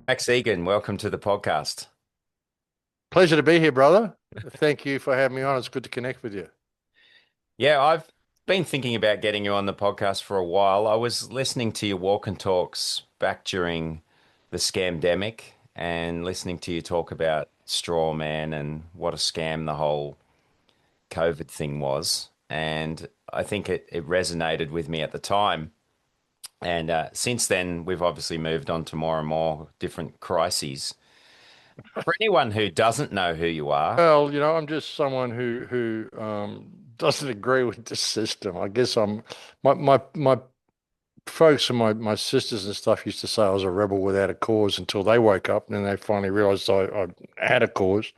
Max Egan, welcome to the podcast. Pleasure to be here, brother. Thank you for having me on. It's good to connect with you. Yeah, I've been thinking about getting you on the podcast for a while. I was listening to your walk and talks back during the scamdemic and listening to you talk about straw man and what a scam the whole COVID thing was. And I think it resonated with me at the time. And since then, we've obviously moved on to more and more different crises. For anyone who doesn't know who you are, Well, I'm just someone who doesn't agree with the system. I guess my folks and my sisters and stuff used to say I was a rebel without a cause until they woke up and then they finally realized I had a cause.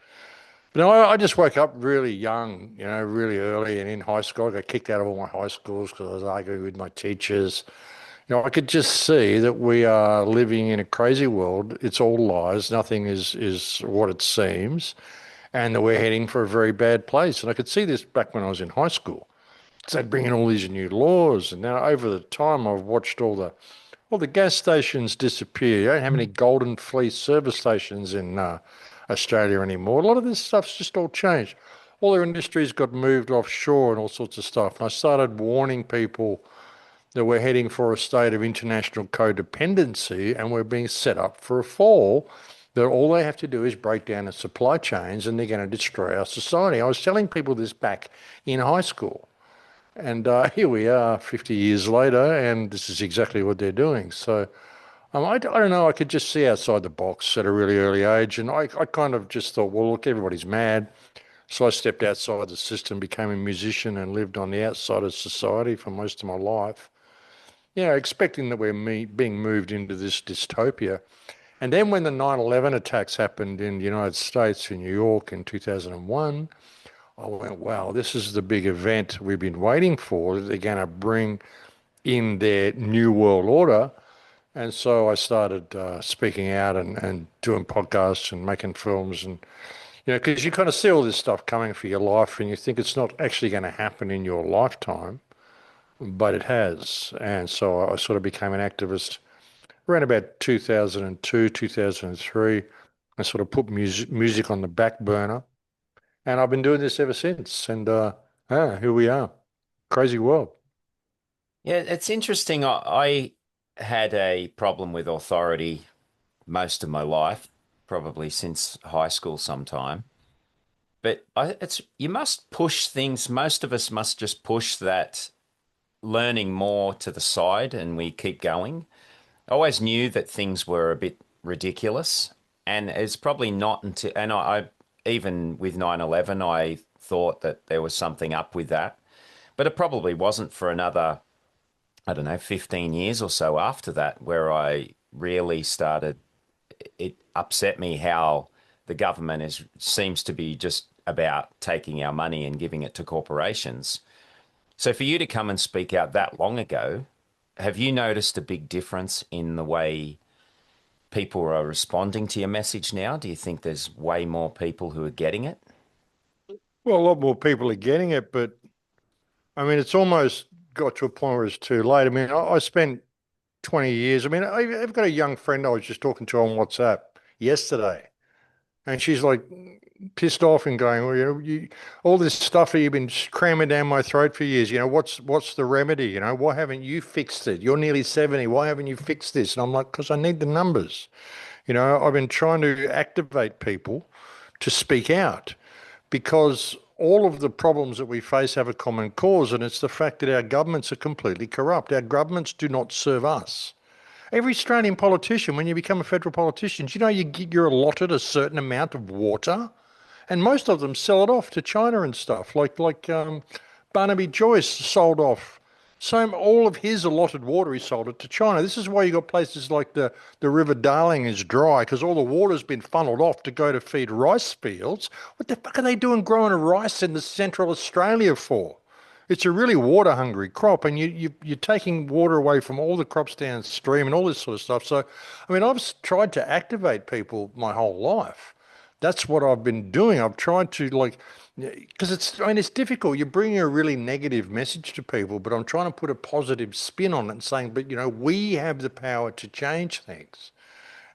But no, I just woke up really young, really early and in high school. I got kicked out of all my high schools because I was arguing with my teachers. I could just see that we are living in a crazy world. It's all lies. Nothing is what it seems, and that we're heading for a very bad place. And I could see this back when I was in high school. So they'd bring in all these new laws, and now over the time, I've watched all the gas stations disappear. You don't have any Golden Fleece service stations in Australia anymore. A lot of this stuff's just all changed. All their industries got moved offshore and all sorts of stuff. And I started warning people that we're heading for a state of international codependency and we're being set up for a fall, that all they have to do is break down the supply chains and they're going to destroy our society. I was telling people this back in high school. And here we are 50 years later, and this is exactly what they're doing. So I don't know, I could just see outside the box at a really early age. And I kind of just thought, well, look, everybody's mad. So I stepped outside the system, became a musician, and lived on the outside of society for most of my life, expecting that being moved into this dystopia. And then when the 9/11 attacks happened in the United States, in New York in 2001, I went, wow, this is the big event we've been waiting for, that they're going to bring in their new world order. And so I started speaking out and doing podcasts and making films. And, because you kind of see all this stuff coming for your life and you think it's not actually going to happen in your lifetime, but it has. And so I sort of became an activist around about 2002, 2003. I sort of put music on the back burner, and I've been doing this ever since. And here we are. Crazy world. yeah, it's interesting. I had a problem with authority most of my life, probably since high school sometime. But it's you must push things. Most of us must just push that learning more to the side, and we keep going. I always knew that things were a bit ridiculous, and it's probably not until I even with 9/11, I thought that there was something up with that, but it probably wasn't for another, I don't know, 15 years or so after that, where I really started, it upset me how the government seems to be just about taking our money and giving it to corporations. So for you to come and speak out that long ago, have you noticed a big difference in the way people are responding to your message now? Do you think there's way more people who are getting it? Well, a lot more people are getting it, but I mean, it's almost got to a point where it's too late. I mean, I spent 20 years. I mean, I've got a young friend I was just talking to on WhatsApp yesterday, and she's like pissed off and going, well, all this stuff that you've been cramming down my throat for years. What's the remedy? Why haven't you fixed it? You're nearly 70. Why haven't you fixed this? And I'm like, because I need the numbers. I've been trying to activate people to speak out, because all of the problems that we face have a common cause, and it's the fact that our governments are completely corrupt. Our governments do not serve us. Every Australian politician, when you become a federal politician, you're allotted a certain amount of water, and most of them sell it off to China and stuff. Like Barnaby Joyce sold off. So all of his allotted water, he sold it to China. This is why you got places like the River Darling is dry, because all the water's been funneled off to go to feed rice fields. What the fuck are they doing growing a rice in the central Australia for? It's a really water hungry crop, and you're taking water away from all the crops downstream and all this sort of stuff. So, I mean, tried to activate people my whole life. That's what I've been doing. I've tried to, like, because I mean, it's difficult. You're bringing a really negative message to people, but I'm trying to put a positive spin on it and saying, but we have the power to change things.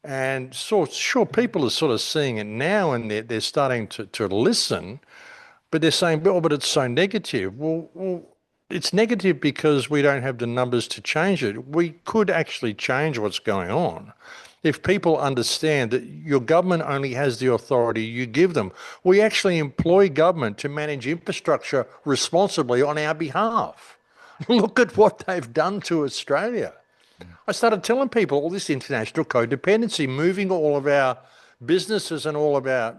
And so sure, people are sort of seeing it now, and they're starting to listen, but they're saying, "Oh, but it's so negative." Well, it's negative because we don't have the numbers to change it. We could actually change what's going on if people understand that your government only has the authority you give them. We actually employ government to manage infrastructure responsibly on our behalf. Look at what they've done to Australia. I started telling people all this international codependency, moving all of our businesses and all of our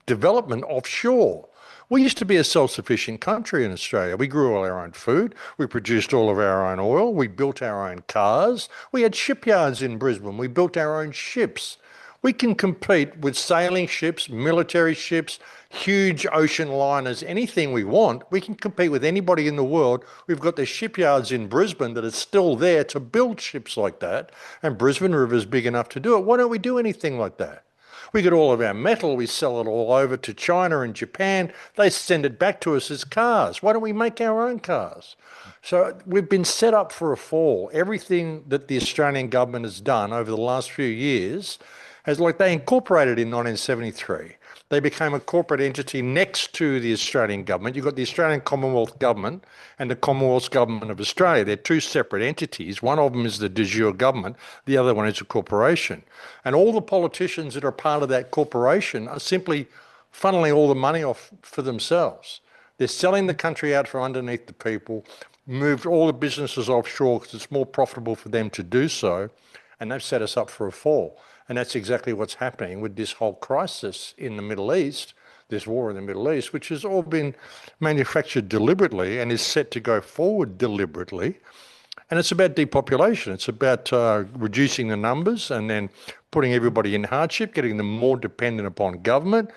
development offshore. We used to be a self-sufficient country in Australia. We grew all our own food. We produced all of our own oil. We built our own cars. We had shipyards in Brisbane. We built our own ships. We can compete with sailing ships, military ships, huge ocean liners, anything we want. We can compete with anybody in the world. We've got the shipyards in Brisbane that are still there to build ships like that. And Brisbane River is big enough to do it. Why don't we do anything like that? We get all of our metal, we sell it all over to China and Japan. They send it back to us as cars. Why don't we make our own cars? So we've been set up for a fall. Everything that the Australian government has done over the last few years has, like, they incorporated in 1973. They became a corporate entity next to the Australian government. You've got the Australian Commonwealth Government and the Commonwealth Government of Australia. They're two separate entities. One of them is the de jure government. The other one is a corporation. And all the politicians that are part of that corporation are simply funneling all the money off for themselves. They're selling the country out from underneath the people, moved all the businesses offshore because it's more profitable for them to do so, and they've set us up for a fall. And that's exactly what's happening with this whole crisis in the Middle East, this war in the Middle East, which has all been manufactured deliberately and is set to go forward deliberately. And it's about depopulation. It's about reducing the numbers and then putting everybody in hardship, getting them more dependent upon government,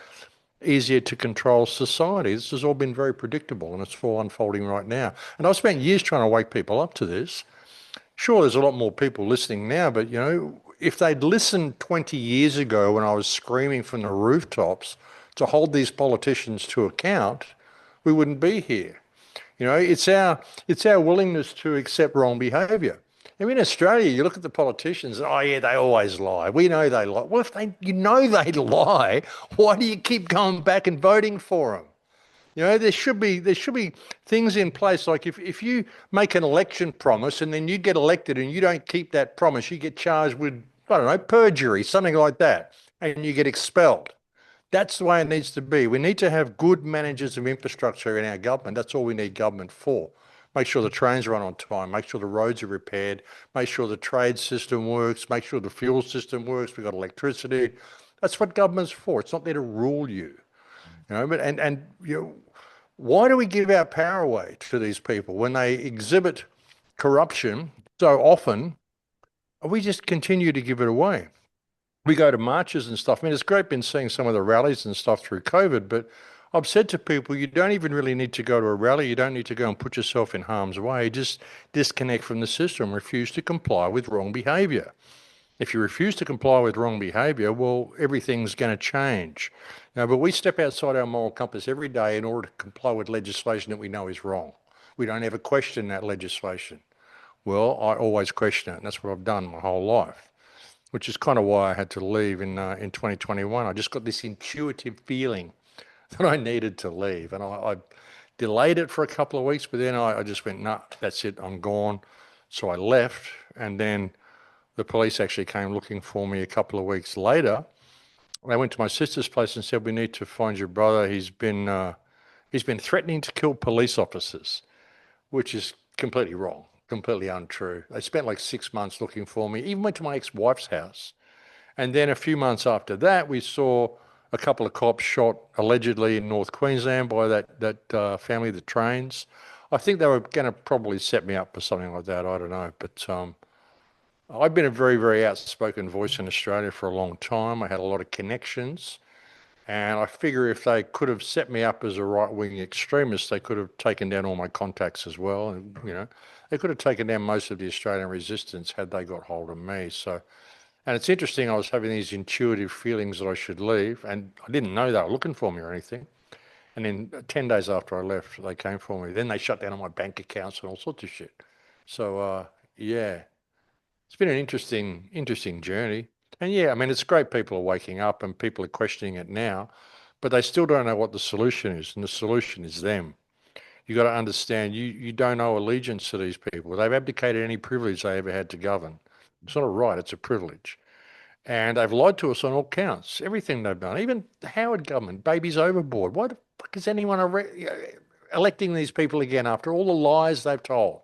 easier to control society. This has all been very predictable, and it's all unfolding right now. And I've spent years trying to wake people up to this. Sure, there's a lot more people listening now, but if they'd listened 20 years ago when I was screaming from the rooftops to hold these politicians to account, we wouldn't be here. It's our willingness to accept wrong behaviour. I mean, in Australia, you look at the politicians. Oh yeah, they always lie. We know they lie. Well, if you know they lie, why do you keep going back and voting for them? There should be things in place, like if you make an election promise and then you get elected and you don't keep that promise, you get charged with, I don't know, perjury, something like that, and you get expelled. That's the way it needs to be. We need to have good managers of infrastructure in our government. That's all we need government for. Make sure the trains run on time, make sure the roads are repaired, make sure the trade system works, make sure the fuel system works, we've got electricity. That's what government's for. It's not there to rule you. But why do we give our power away to these people when they exhibit corruption so often? We just continue to give it away. We go to marches and stuff. I mean, it's great been seeing some of the rallies and stuff through COVID, but I've said to people, you don't even really need to go to a rally. You don't need to go and put yourself in harm's way. Just disconnect from the system, refuse to comply with wrong behavior. If you refuse to comply with wrong behavior, well, everything's going to change. But we step outside our moral compass every day in order to comply with legislation that we know is wrong. We don't ever question that legislation. Well, I always question it, and that's what I've done my whole life, which is kind of why I had to leave in 2021. I just got this intuitive feeling that I needed to leave, and I delayed it for a couple of weeks, but then I just went, nah, that's it, I'm gone. So I left, and then the police actually came looking for me a couple of weeks later. They went to my sister's place and said, "We need to find your brother. He's been threatening to kill police officers," which is completely wrong, completely untrue. They spent like 6 months looking for me. Even went to my ex-wife's house, and then a few months after that, we saw a couple of cops shot allegedly in North Queensland by that family, the Trains. I think they were going to probably set me up for something like that. I don't know, but I've been a very, very outspoken voice in Australia for a long time. I had a lot of connections, and I figure if they could have set me up as a right-wing extremist, they could have taken down all my contacts as well. And, they could have taken down most of the Australian resistance had they got hold of me. So, and it's interesting, I was having these intuitive feelings that I should leave, and I didn't know they were looking for me or anything. And then 10 days after I left, they came for me. Then they shut down all my bank accounts and all sorts of shit. So, yeah. It's been an interesting journey. And yeah, I mean, it's great people are waking up and people are questioning it now, but they still don't know what the solution is. And the solution is them. You got to understand, you don't owe allegiance to these people. They've abdicated any privilege they ever had to govern. It's not a right, it's a privilege. And they've lied to us on all counts. Everything they've done, even the Howard government, babies overboard. Why the fuck is anyone electing these people again after all the lies they've told?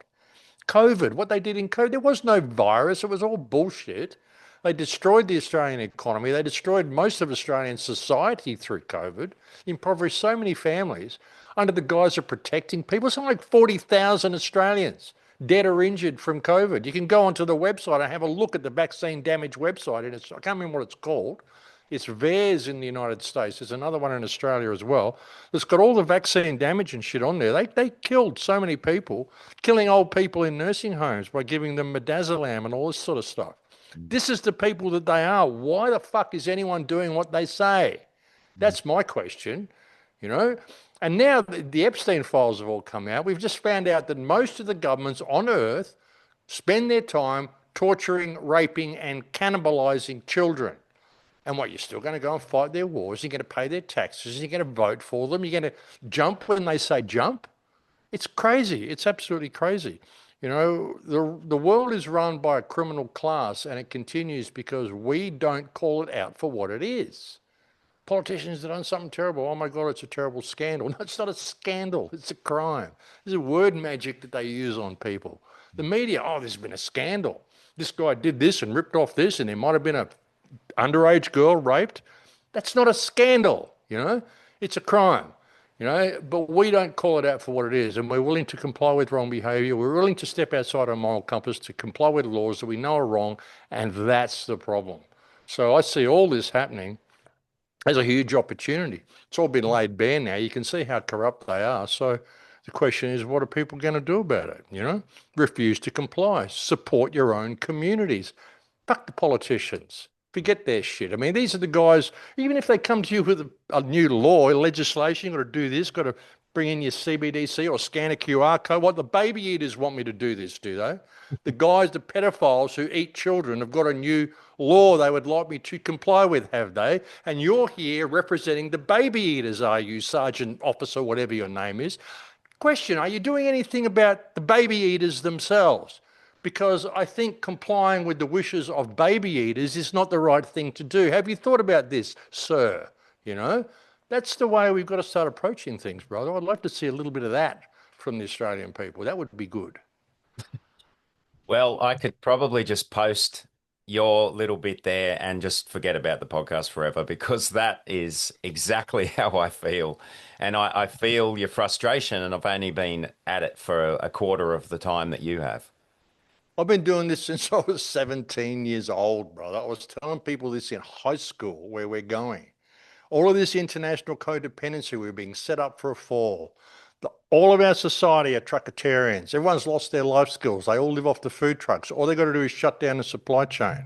COVID, what they did in COVID, there was no virus. It was all bullshit. They destroyed the Australian economy. They destroyed most of Australian society through COVID, impoverished so many families under the guise of protecting people. Something like 40,000 Australians dead or injured from COVID. You can go onto the website and have a look at the vaccine damage website. And I can't remember what it's called. It's VAERS in the United States. There's another one in Australia as well. It's got all the vaccine damage and shit on there. They killed so many people, killing old people in nursing homes by giving them midazolam and all this sort of stuff. This is the people that they are. Why the fuck is anyone doing what they say? That's my question, you know? And now the Epstein files have all come out. We've just found out that most of the governments on earth spend their time torturing, raping, and cannibalizing children. And what, you're still going to go and fight their wars? You're going to pay their taxes? You're going to vote for them? You're going to jump when they say jump? It's crazy. It's absolutely crazy. You know, the world is run by a criminal class and it continues because we don't call it out for what it is. Politicians have done something terrible. Oh my God, it's a terrible scandal. No, it's not a scandal. It's a crime. There's a word magic that they use on people. The media, oh, there's been a scandal. This guy did this and ripped off this, and there might have been a underage girl raped. That's not a scandal, you know? It's a crime, you know? But we don't call it out for what it is, and we're willing to comply with wrong behavior. We're willing to step outside our moral compass to comply with laws that we know are wrong, and that's the problem. So I see all this happening as a huge opportunity. It's all been laid bare now. You can see how corrupt they are. So the question is, what are people going to do about it? You know, refuse to comply, support your own communities. Fuck the politicians. Forget their shit. I mean, these are the guys, even if they come to you with a new law, legislation, you've got to do this, got to bring in your CBDC or scan a QR code. What, the baby eaters want me to do this, do they? The guys, the pedophiles who eat children have got a new law they would like me to comply with, have they? And you're here representing the baby eaters, are you, Sergeant Officer, whatever your name is? Question, are you doing anything about the baby eaters themselves? Because I think complying with the wishes of baby eaters is not the right thing to do. Have you thought about this, sir? You know, that's the way we've got to start approaching things, brother. I'd like to see a little bit of that from the Australian people. That would be good. Well, I could probably just post your little bit there and just forget about the podcast forever because that is exactly how I feel. And I feel your frustration, and I've only been at it for a quarter of the time that you have. I've been doing this since I was 17 years old, brother. I was telling people this in high school where we're going. All of this international codependency, we're being set up for a fall. All of our society are truckatarians. Everyone's lost their life skills. They all live off the food trucks. All they've got to do is shut down the supply chain.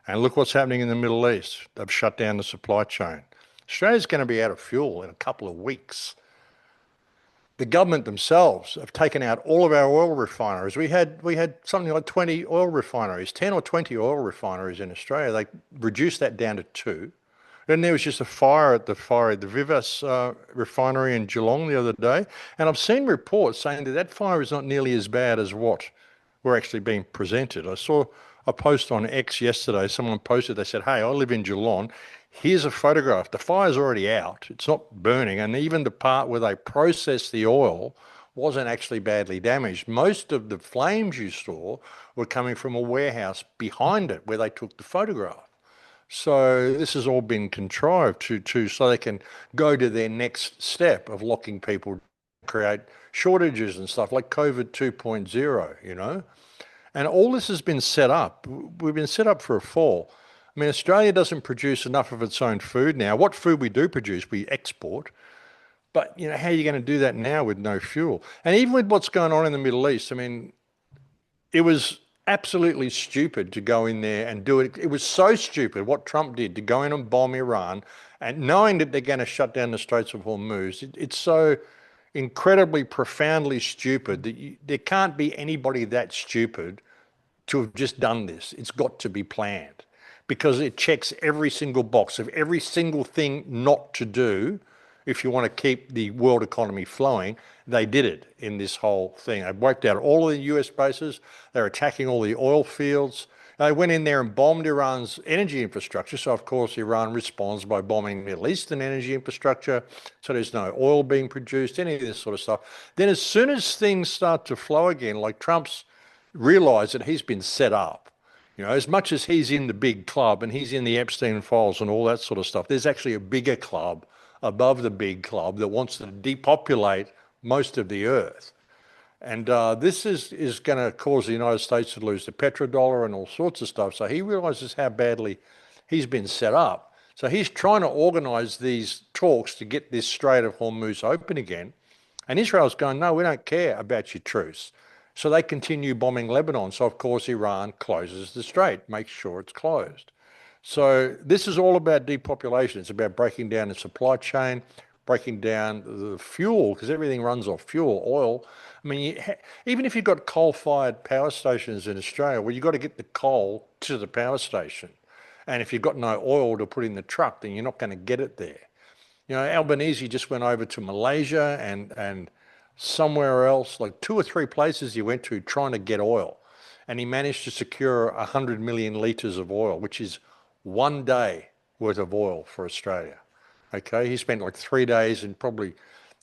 And look what's happening in the Middle East. They've shut down the supply chain. Australia's going to be out of fuel in a couple of weeks. The government themselves have taken out all of our oil refineries. We had something like 20 oil refineries, 10 or 20 oil refineries in Australia. They reduced that down to two. Then there was just a fire at the Vivas refinery in Geelong the other day. And I've seen reports saying that that fire is not nearly as bad as what we're actually being presented. I saw a post on X yesterday. Someone posted, they said, hey, I live in Geelong. Here's a photograph. The fire's already out. It's not burning. And even the part where they processed the oil wasn't actually badly damaged. Most of the flames you saw were coming from a warehouse behind it where they took the photograph. So this has all been contrived to so they can go to their next step of locking people, create shortages and stuff like COVID 2.0, you know. And all this has been set up. We've been set up for a fall. I mean, Australia doesn't produce enough of its own food now. What food we do produce, we export. But, you know, how are you going to do that now with no fuel? And even with what's going on in the Middle East, I mean, it was absolutely stupid to go in there and do it. It was so stupid what Trump did to go in and bomb Iran and knowing that they're going to shut down the Straits of Hormuz. It's so incredibly, profoundly stupid that there can't be anybody that stupid to have just done this. It's got to be planned because it checks every single box of every single thing not to do if you want to keep the world economy flowing. They did it in this whole thing. They wiped out all of the US bases. They're attacking all the oil fields. They went in there and bombed Iran's energy infrastructure. So, of course, Iran responds by bombing Middle Eastern energy infrastructure. So there's no oil being produced, any of this sort of stuff. Then as soon as things start to flow again, like Trump's realized that he's been set up, as much as he's in the big club and he's in the Epstein files and all that sort of stuff, there's actually a bigger club above the big club that wants to depopulate most of the earth. And this is going to cause the United States to lose the petrodollar and all sorts of stuff. So he realizes how badly he's been set up. So he's trying to organize these talks to get this Strait of Hormuz open again. And Israel's going, no, we don't care about your truce. So they continue bombing Lebanon. So, of course, Iran closes the strait, makes sure it's closed. So this is all about depopulation. It's about breaking down the supply chain, breaking down the fuel, because everything runs off fuel, oil. I mean, even if you've got coal-fired power stations in Australia, well, you've got to get the coal to the power station. And if you've got no oil to put in the truck, then you're not going to get it there. Albanese just went over to Malaysia and somewhere else, like 2 or 3 places he went to trying to get oil. And he managed to secure 100 million litres of oil, which is 1 day worth of oil for Australia. Okay, he spent like 3 days and probably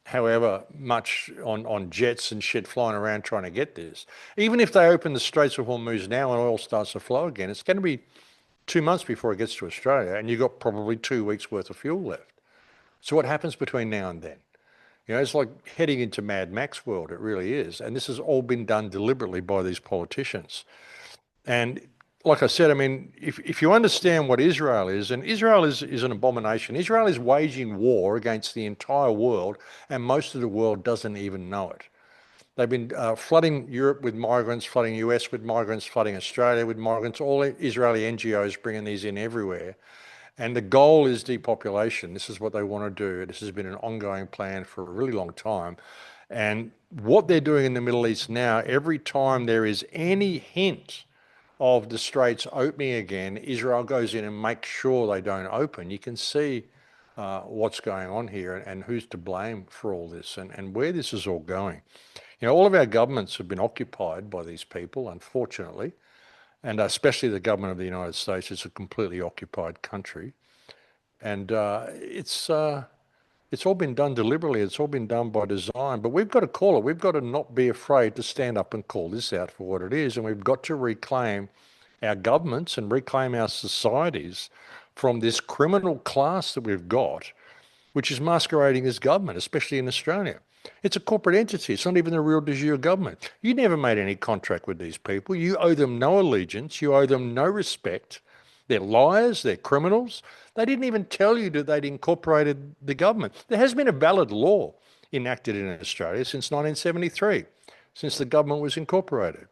however much on jets and shit flying around trying to get this. Even if they open the Straits of Hormuz now and oil starts to flow again, it's going to be 2 months before it gets to Australia, and you've got probably 2 weeks worth of fuel left. So what happens between now and then? It's like heading into Mad Max world. It really is. And this has all been done deliberately by these politicians. And like I said, I mean, if you understand what Israel is, and Israel is an abomination. Israel is waging war against the entire world, and most of the world doesn't even know it. They've been flooding Europe with migrants, flooding US with migrants, flooding Australia with migrants, all Israeli NGOs bringing these in everywhere. And the goal is depopulation. This is what they want to do. This has been an ongoing plan for a really long time. And what they're doing in the Middle East now, every time there is any hint of the straits opening again, Israel goes in and makes sure they don't open. You can see what's going on here and who's to blame for all this and where this is all going. All of our governments have been occupied by these people, unfortunately. And especially the government of the United States. It's a completely occupied country. And it's all been done deliberately. It's all been done by design. But we've got to call it. We've got to not be afraid to stand up and call this out for what it is. And we've got to reclaim our governments and reclaim our societies from this criminal class that we've got, which is masquerading as government, especially in Australia. It's a corporate entity. It's not even the real de jure government. You never made any contract with these people. You owe them no allegiance. You owe them no respect. They're liars. They're criminals. They didn't even tell you that they'd incorporated the government. There has been a valid law enacted in Australia since 1973, since the government was incorporated.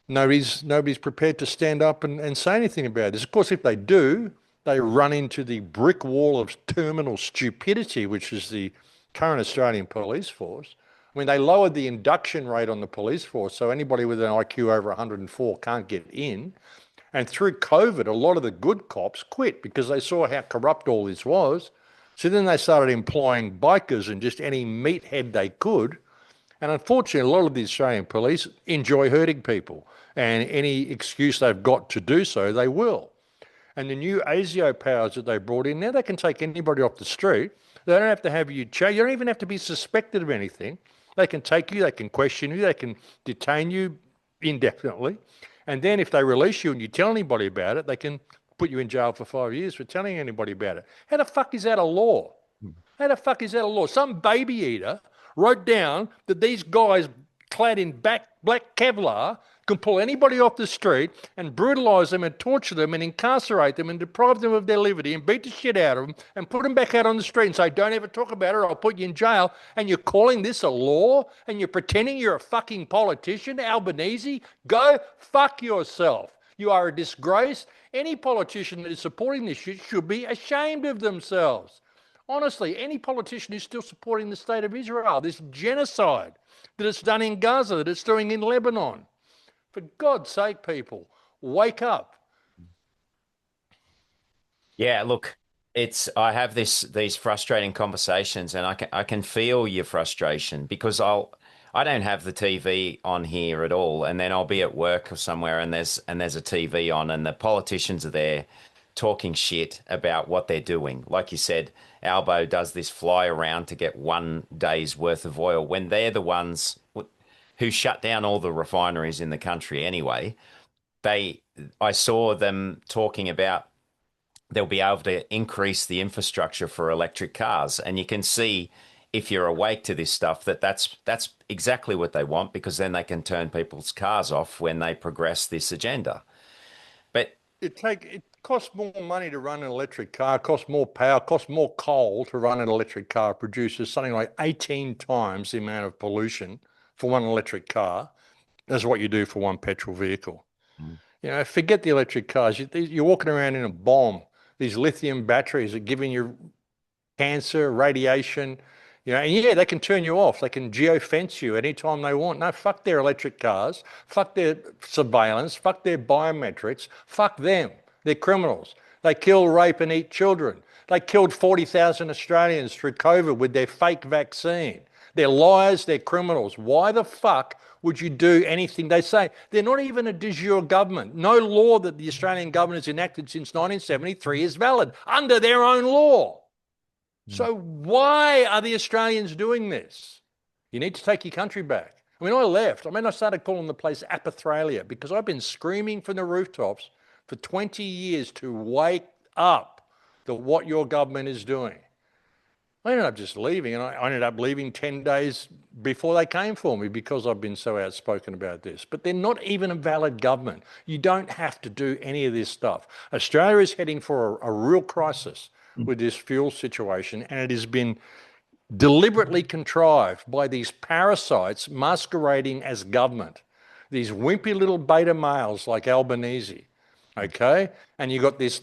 Nobody's prepared to stand up and say anything about this. Of course, if they do, they run into the brick wall of terminal stupidity, which is the current Australian police force. I mean, they lowered the induction rate on the police force, so anybody with an IQ over 104 can't get in. And through COVID, a lot of the good cops quit because they saw how corrupt all this was. So then they started employing bikers and just any meathead they could. And unfortunately, a lot of the Australian police enjoy hurting people, and any excuse they've got to do so, they will. And the new ASIO powers that they brought in, now they can take anybody off the street. They don't have to have you charged. You don't even have to be suspected of anything. They can take you, they can question you, they can detain you indefinitely. And then if they release you and you tell anybody about it, they can put you in jail for 5 years for telling anybody about it. How the fuck is that a law? How the fuck is that a law? Some baby eater wrote down that these guys clad in black Kevlar can pull anybody off the street and brutalise them and torture them and incarcerate them and deprive them of their liberty and beat the shit out of them and put them back out on the street and say, don't ever talk about it or I'll put you in jail. And you're calling this a law and you're pretending you're a fucking politician? Albanese, go fuck yourself. You are a disgrace. Any politician that is supporting this shit should be ashamed of themselves. Honestly, any politician who's still supporting the state of Israel, this genocide that it's done in Gaza, that it's doing in Lebanon. For God's sake, people, wake up. Yeah, look, it's I have these frustrating conversations, and I can feel your frustration because I don't have the TV on here at all, and then I'll be at work or somewhere, and there's a TV on, and the politicians are there talking shit about what they're doing. Like you said, Albo does this fly around to get 1 day's worth of oil when they're the ones who shut down all the refineries in the country anyway. They I saw them talking about they'll be able to increase the infrastructure for electric cars. And you can see if you're awake to this stuff that that's exactly what they want because then they can turn people's cars off when they progress this agenda. But It costs more money to run an electric car, costs more power, costs more coal to run an electric car. It produces something like 18 times the amount of pollution for one electric car as what you do for one petrol vehicle. Forget the electric cars. You're walking around in a bomb. These lithium batteries are giving you cancer, radiation, and yeah, they can turn you off. They can geofence you anytime they want. No, fuck their electric cars, fuck their surveillance, fuck their biometrics, fuck them. They're criminals. They kill, rape, and eat children. They killed 40,000 Australians through COVID with their fake vaccine. They're liars, they're criminals. Why the fuck would you do anything they say? They're not even a de jure government. No law that the Australian government has enacted since 1973 is valid under their own law. So why are the Australians doing this? You need to take your country back. I left. I started calling the place Apathralia because I've been screaming from the rooftops for 20 years to wake up to what your government is doing. I ended up just leaving, and I ended up leaving 10 days before they came for me because I've been so outspoken about this. But they're not even a valid government. You don't have to do any of this stuff. Australia is heading for a real crisis with this fuel situation, and it has been deliberately contrived by these parasites masquerading as government, these wimpy little beta males like Albanese, okay? And you got this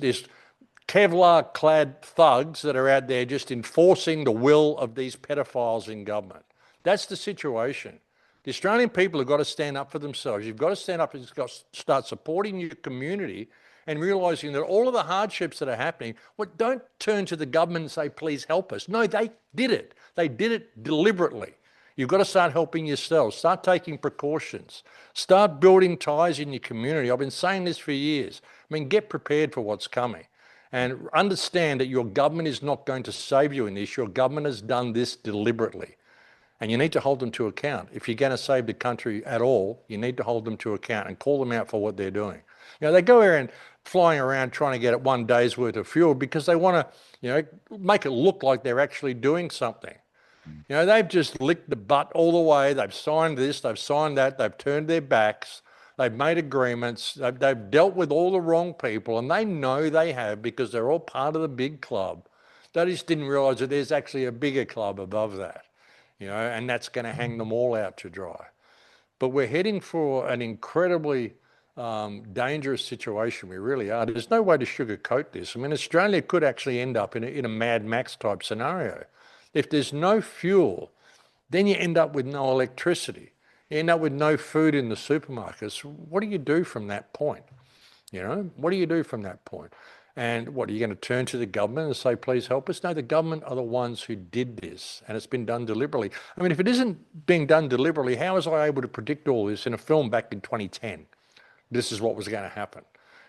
Kevlar-clad thugs that are out there just enforcing the will of these pedophiles in government. That's the situation. The Australian people have got to stand up for themselves. You've got to stand up and start supporting your community and realizing that all of the hardships that are happening, don't turn to the government and say, please help us. No, they did it. They did it deliberately. You've got to start helping yourselves. Start taking precautions. Start building ties in your community. I've been saying this for years. Get prepared for what's coming. And understand that your government is not going to save you in this. Your government has done this deliberately. And you need to hold them to account. If you're going to save the country at all, you need to hold them to account and call them out for what they're doing. They go around flying around trying to get 1 day's worth of fuel because they want to, make it look like they're actually doing something. They've just licked the butt all the way. They've signed this, they've signed that, they've turned their backs, they've made agreements, they've dealt with all the wrong people, and they know they have because they're all part of the big club. They just didn't realize that there's actually a bigger club above that, and that's going to hang them all out to dry. But we're heading for an incredibly dangerous situation. We really are. There's no way to sugarcoat this. Australia could actually end up in a Mad Max type scenario. If there's no fuel, then you end up with no electricity. You end up with no food in the supermarkets. What do you do from that point? What do you do from that point? And what, are you going to turn to the government and say, please help us? No, the government are the ones who did this, and it's been done deliberately. If it isn't being done deliberately, how was I able to predict all this in a film back in 2010? This is what was going to happen.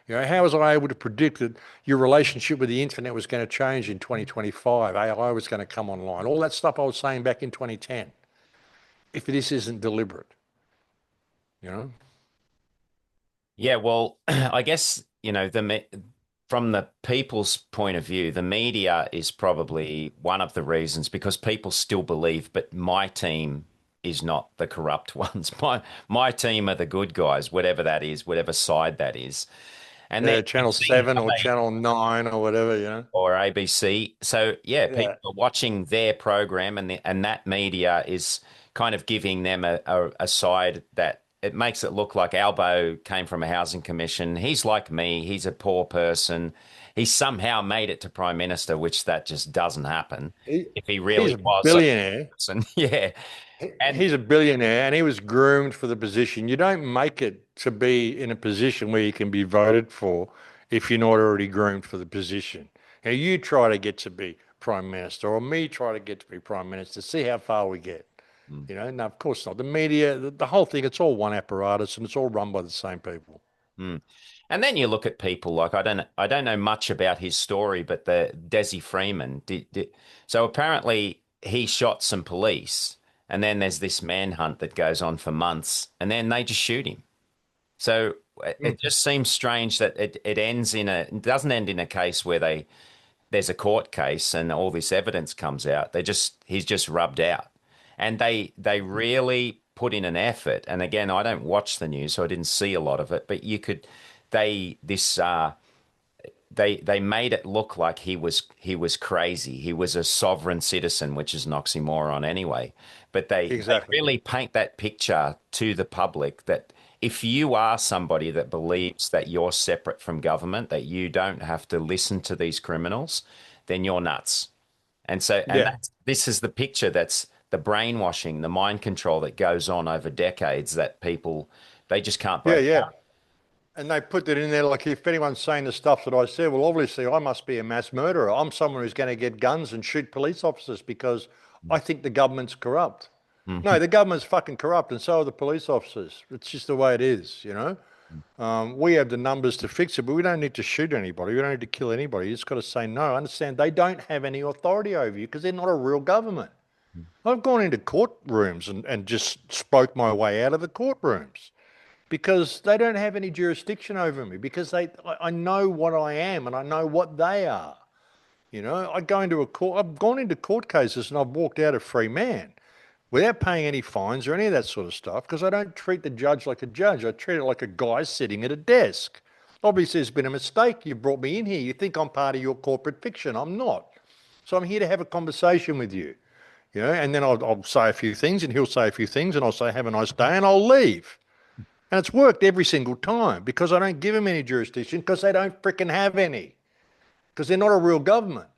How was I able to predict that your relationship with the internet was going to change in 2025? AI was going to come online. All that stuff I was saying back in 2010. If this isn't deliberate, you know? yeah, well, I guess, from the people's point of view, the media is probably one of the reasons because people still believe, but my team is not the corrupt ones. My team are the good guys, whatever that is, whatever side that is. And then Yeah, you've Channel seen 7 how or they Channel 9 or whatever. or ABC. So yeah, Yeah. people are watching their program, and that media is kind of giving them a side that it makes it look like Albo came from a housing commission. He's like me. He's a poor person. He somehow made it to prime minister, which that just doesn't happen. He, If he he's really a was such billionaire. a person, yeah. And He's a billionaire and he was groomed for the position. You don't make it to be in a position where you can be voted for if you're not already groomed for the position. Now you try to get to be prime minister, or me try to get to be prime minister. See how far we get. Mm. No, of course not. The media, the whole thing, it's all one apparatus, and it's all run by the same people. Mm. And then you look at people like I don't know much about his story, but the Desi Freeman so apparently he shot some police, and then there's this manhunt that goes on for months, and then they just shoot him. So it just seems strange that it doesn't end in a case where there's a court case and all this evidence comes out. He's just rubbed out, and they really put in an effort. And again, I don't watch the news, so I didn't see a lot of it. But you could they this they made it look like he was crazy. He was a sovereign citizen, which is an oxymoron anyway. But they Exactly. really paint that picture to the public that if you are somebody that believes that you're separate from government, that you don't have to listen to these criminals, then you're nuts. And Yeah. this is the picture that's the brainwashing, the mind control that goes on over decades that people they just can't Yeah, break yeah. out. And they put that in there like if anyone's saying the stuff that I said, well, obviously I must be a mass murderer. I'm someone who's going to get guns and shoot police officers because I think the government's corrupt. No, Mhm. the government's fucking corrupt, and so are the police officers. It's just the way it is. We have the numbers to fix it, but we don't need to shoot anybody. We don't need to kill anybody. You just got to say no. Understand they don't have any authority over you because they're not a real government. I've gone into courtrooms and just spoke my way out of the courtrooms because they don't have any jurisdiction over me because I know what I am and I know what they are. I go into a court, I've gone into court cases and I've walked out a free man without paying any fines or any of that sort of stuff because I don't treat the judge like a judge. I treat it like a guy sitting at a desk. Obviously, there's been a mistake. You brought me in here. You think I'm part of your corporate fiction. I'm not. So I'm here to have a conversation with you, and then I'll say a few things and he'll say a few things and I'll say, have a nice day, and I'll leave. And it's worked every single time because I don't give them any jurisdiction because they don't fricking have any because they're not a real government.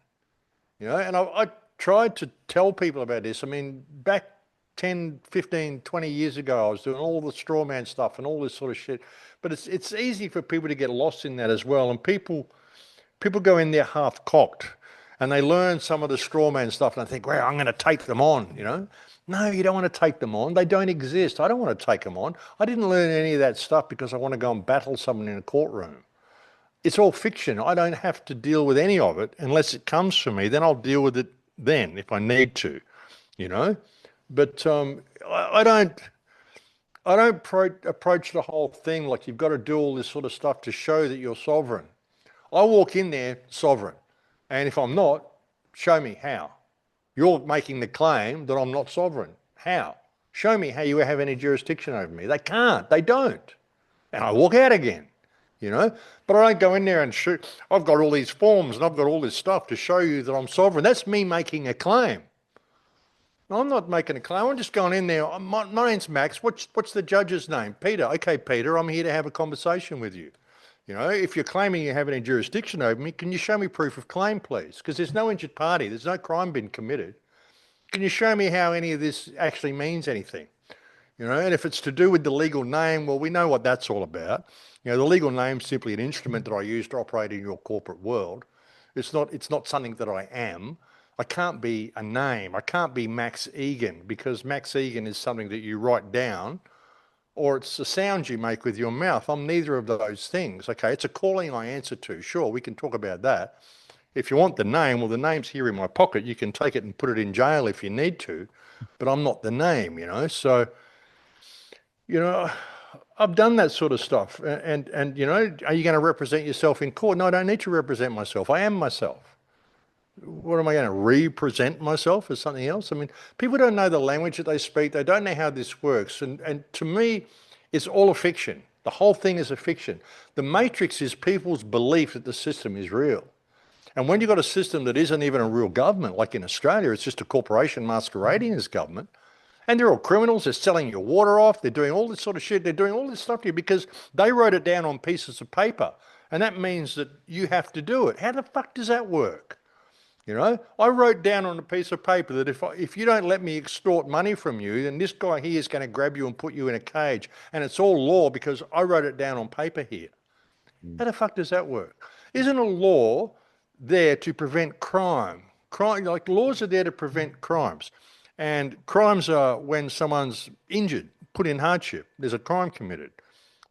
And I tried to tell people about this. I mean, back 10, 15, 20 years ago, I was doing all the straw man stuff and all this sort of shit. But it's easy for people to get lost in that as well. And people go in there half cocked and they learn some of the straw man stuff and they think, well, I'm going to take them on. No, you don't want to take them on. They don't exist. I don't want to take them on. I didn't learn any of that stuff because I want to go and battle someone in a courtroom. It's all fiction. I don't have to deal with any of it unless it comes from me. Then I'll deal with it then if I need to, you know. But I don't approach the whole thing like you've got to do all this sort of stuff to show that you're sovereign. I walk in there sovereign, and if I'm not, show me how. You're making the claim that I'm not sovereign. How? Show me how you have any jurisdiction over me. They can't. They don't. And I walk out again. But I don't go in there and shoot. I've got all these forms and I've got all this stuff to show you that I'm sovereign. That's me making a claim. No, I'm not making a claim. I'm just going in there. My name's Max. What's the judge's name? Peter. Okay, Peter, I'm here to have a conversation with you. If you're claiming you have any jurisdiction over me, can you show me proof of claim, please? Because there's no injured party. There's no crime been committed. Can you show me how any of this actually means anything? And if it's to do with the legal name, well, we know what that's all about. The legal name's simply an instrument that I use to operate in your corporate world. It's not something that I am. I can't be a name. I can't be Max Egan because Max Egan is something that you write down or it's a sound you make with your mouth. I'm neither of those things. Okay, it's a calling I answer to. Sure, we can talk about that. If you want the name, well, the name's here in my pocket. You can take it and put it in jail if you need to, but I'm not the name. So, you know, I've done that sort of stuff. And are you going to represent yourself in court? No, I don't need to represent myself. I am myself. What am I going to represent myself as something else? I mean, people don't know the language that they speak. They don't know how this works. And to me, it's all a fiction. The whole thing is a fiction. The matrix is people's belief that the system is real. And when you've got a system that isn't even a real government, like in Australia, it's just a corporation masquerading as government, and they're all criminals, they're selling your water off, they're doing all this sort of shit, they're doing all this stuff to you because they wrote it down on pieces of paper. And that means that you have to do it. How the fuck does that work? I wrote down on a piece of paper that if you don't let me extort money from you, then this guy here is going to grab you and put you in a cage. And it's all law because I wrote it down on paper here. Mm. How the fuck does that work? Isn't a law there to prevent crime. Crime, like laws are there to prevent crimes. And crimes are when someone's injured, put in hardship. There's a crime committed.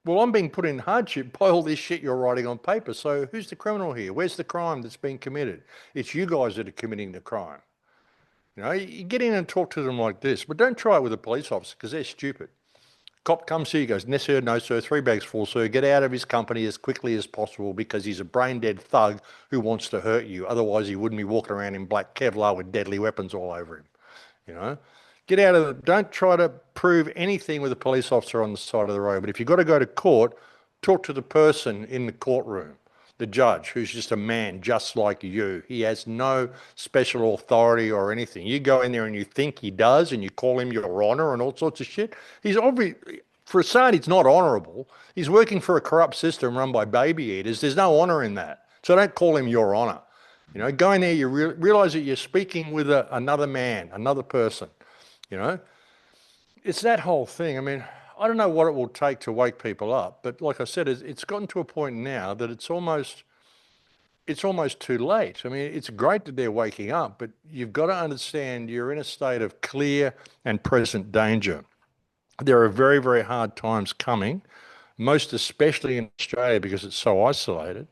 Well, I'm being put in hardship by all this shit you're writing on paper. So who's the criminal here? Where's the crime that's been committed? It's you guys that are committing the crime. You get in and talk to them like this, but don't try it with a police officer because they're stupid. Cop comes here, he goes, "Yes, sir, no, sir, 3 bags full, sir. Get out of his company as quickly as possible because he's a brain dead thug who wants to hurt you. Otherwise, he wouldn't be walking around in black Kevlar with deadly weapons all over him. You know, get out of the, don't try to prove anything with a police officer on the side of the road. But if you've got to go to court, talk to the person in the courtroom, the judge, who's just a man just like you. He has no special authority or anything. You go in there and you think he does, and you call him your honor and all sorts of shit. He's obviously, for a start, he's not honorable. He's working for a corrupt system run by baby eaters. There's no honor in that. So don't call him your honor. Go in there, you realize that you're speaking with another man, another person. You know, it's that whole thing. I mean, I don't know what it will take to wake people up, but like I said, it's gotten to a point now that it's almost too late. I mean, it's great that they're waking up, but you've got to understand you're in a state of clear and present danger. There are very, very hard times coming, most especially in Australia because it's so isolated.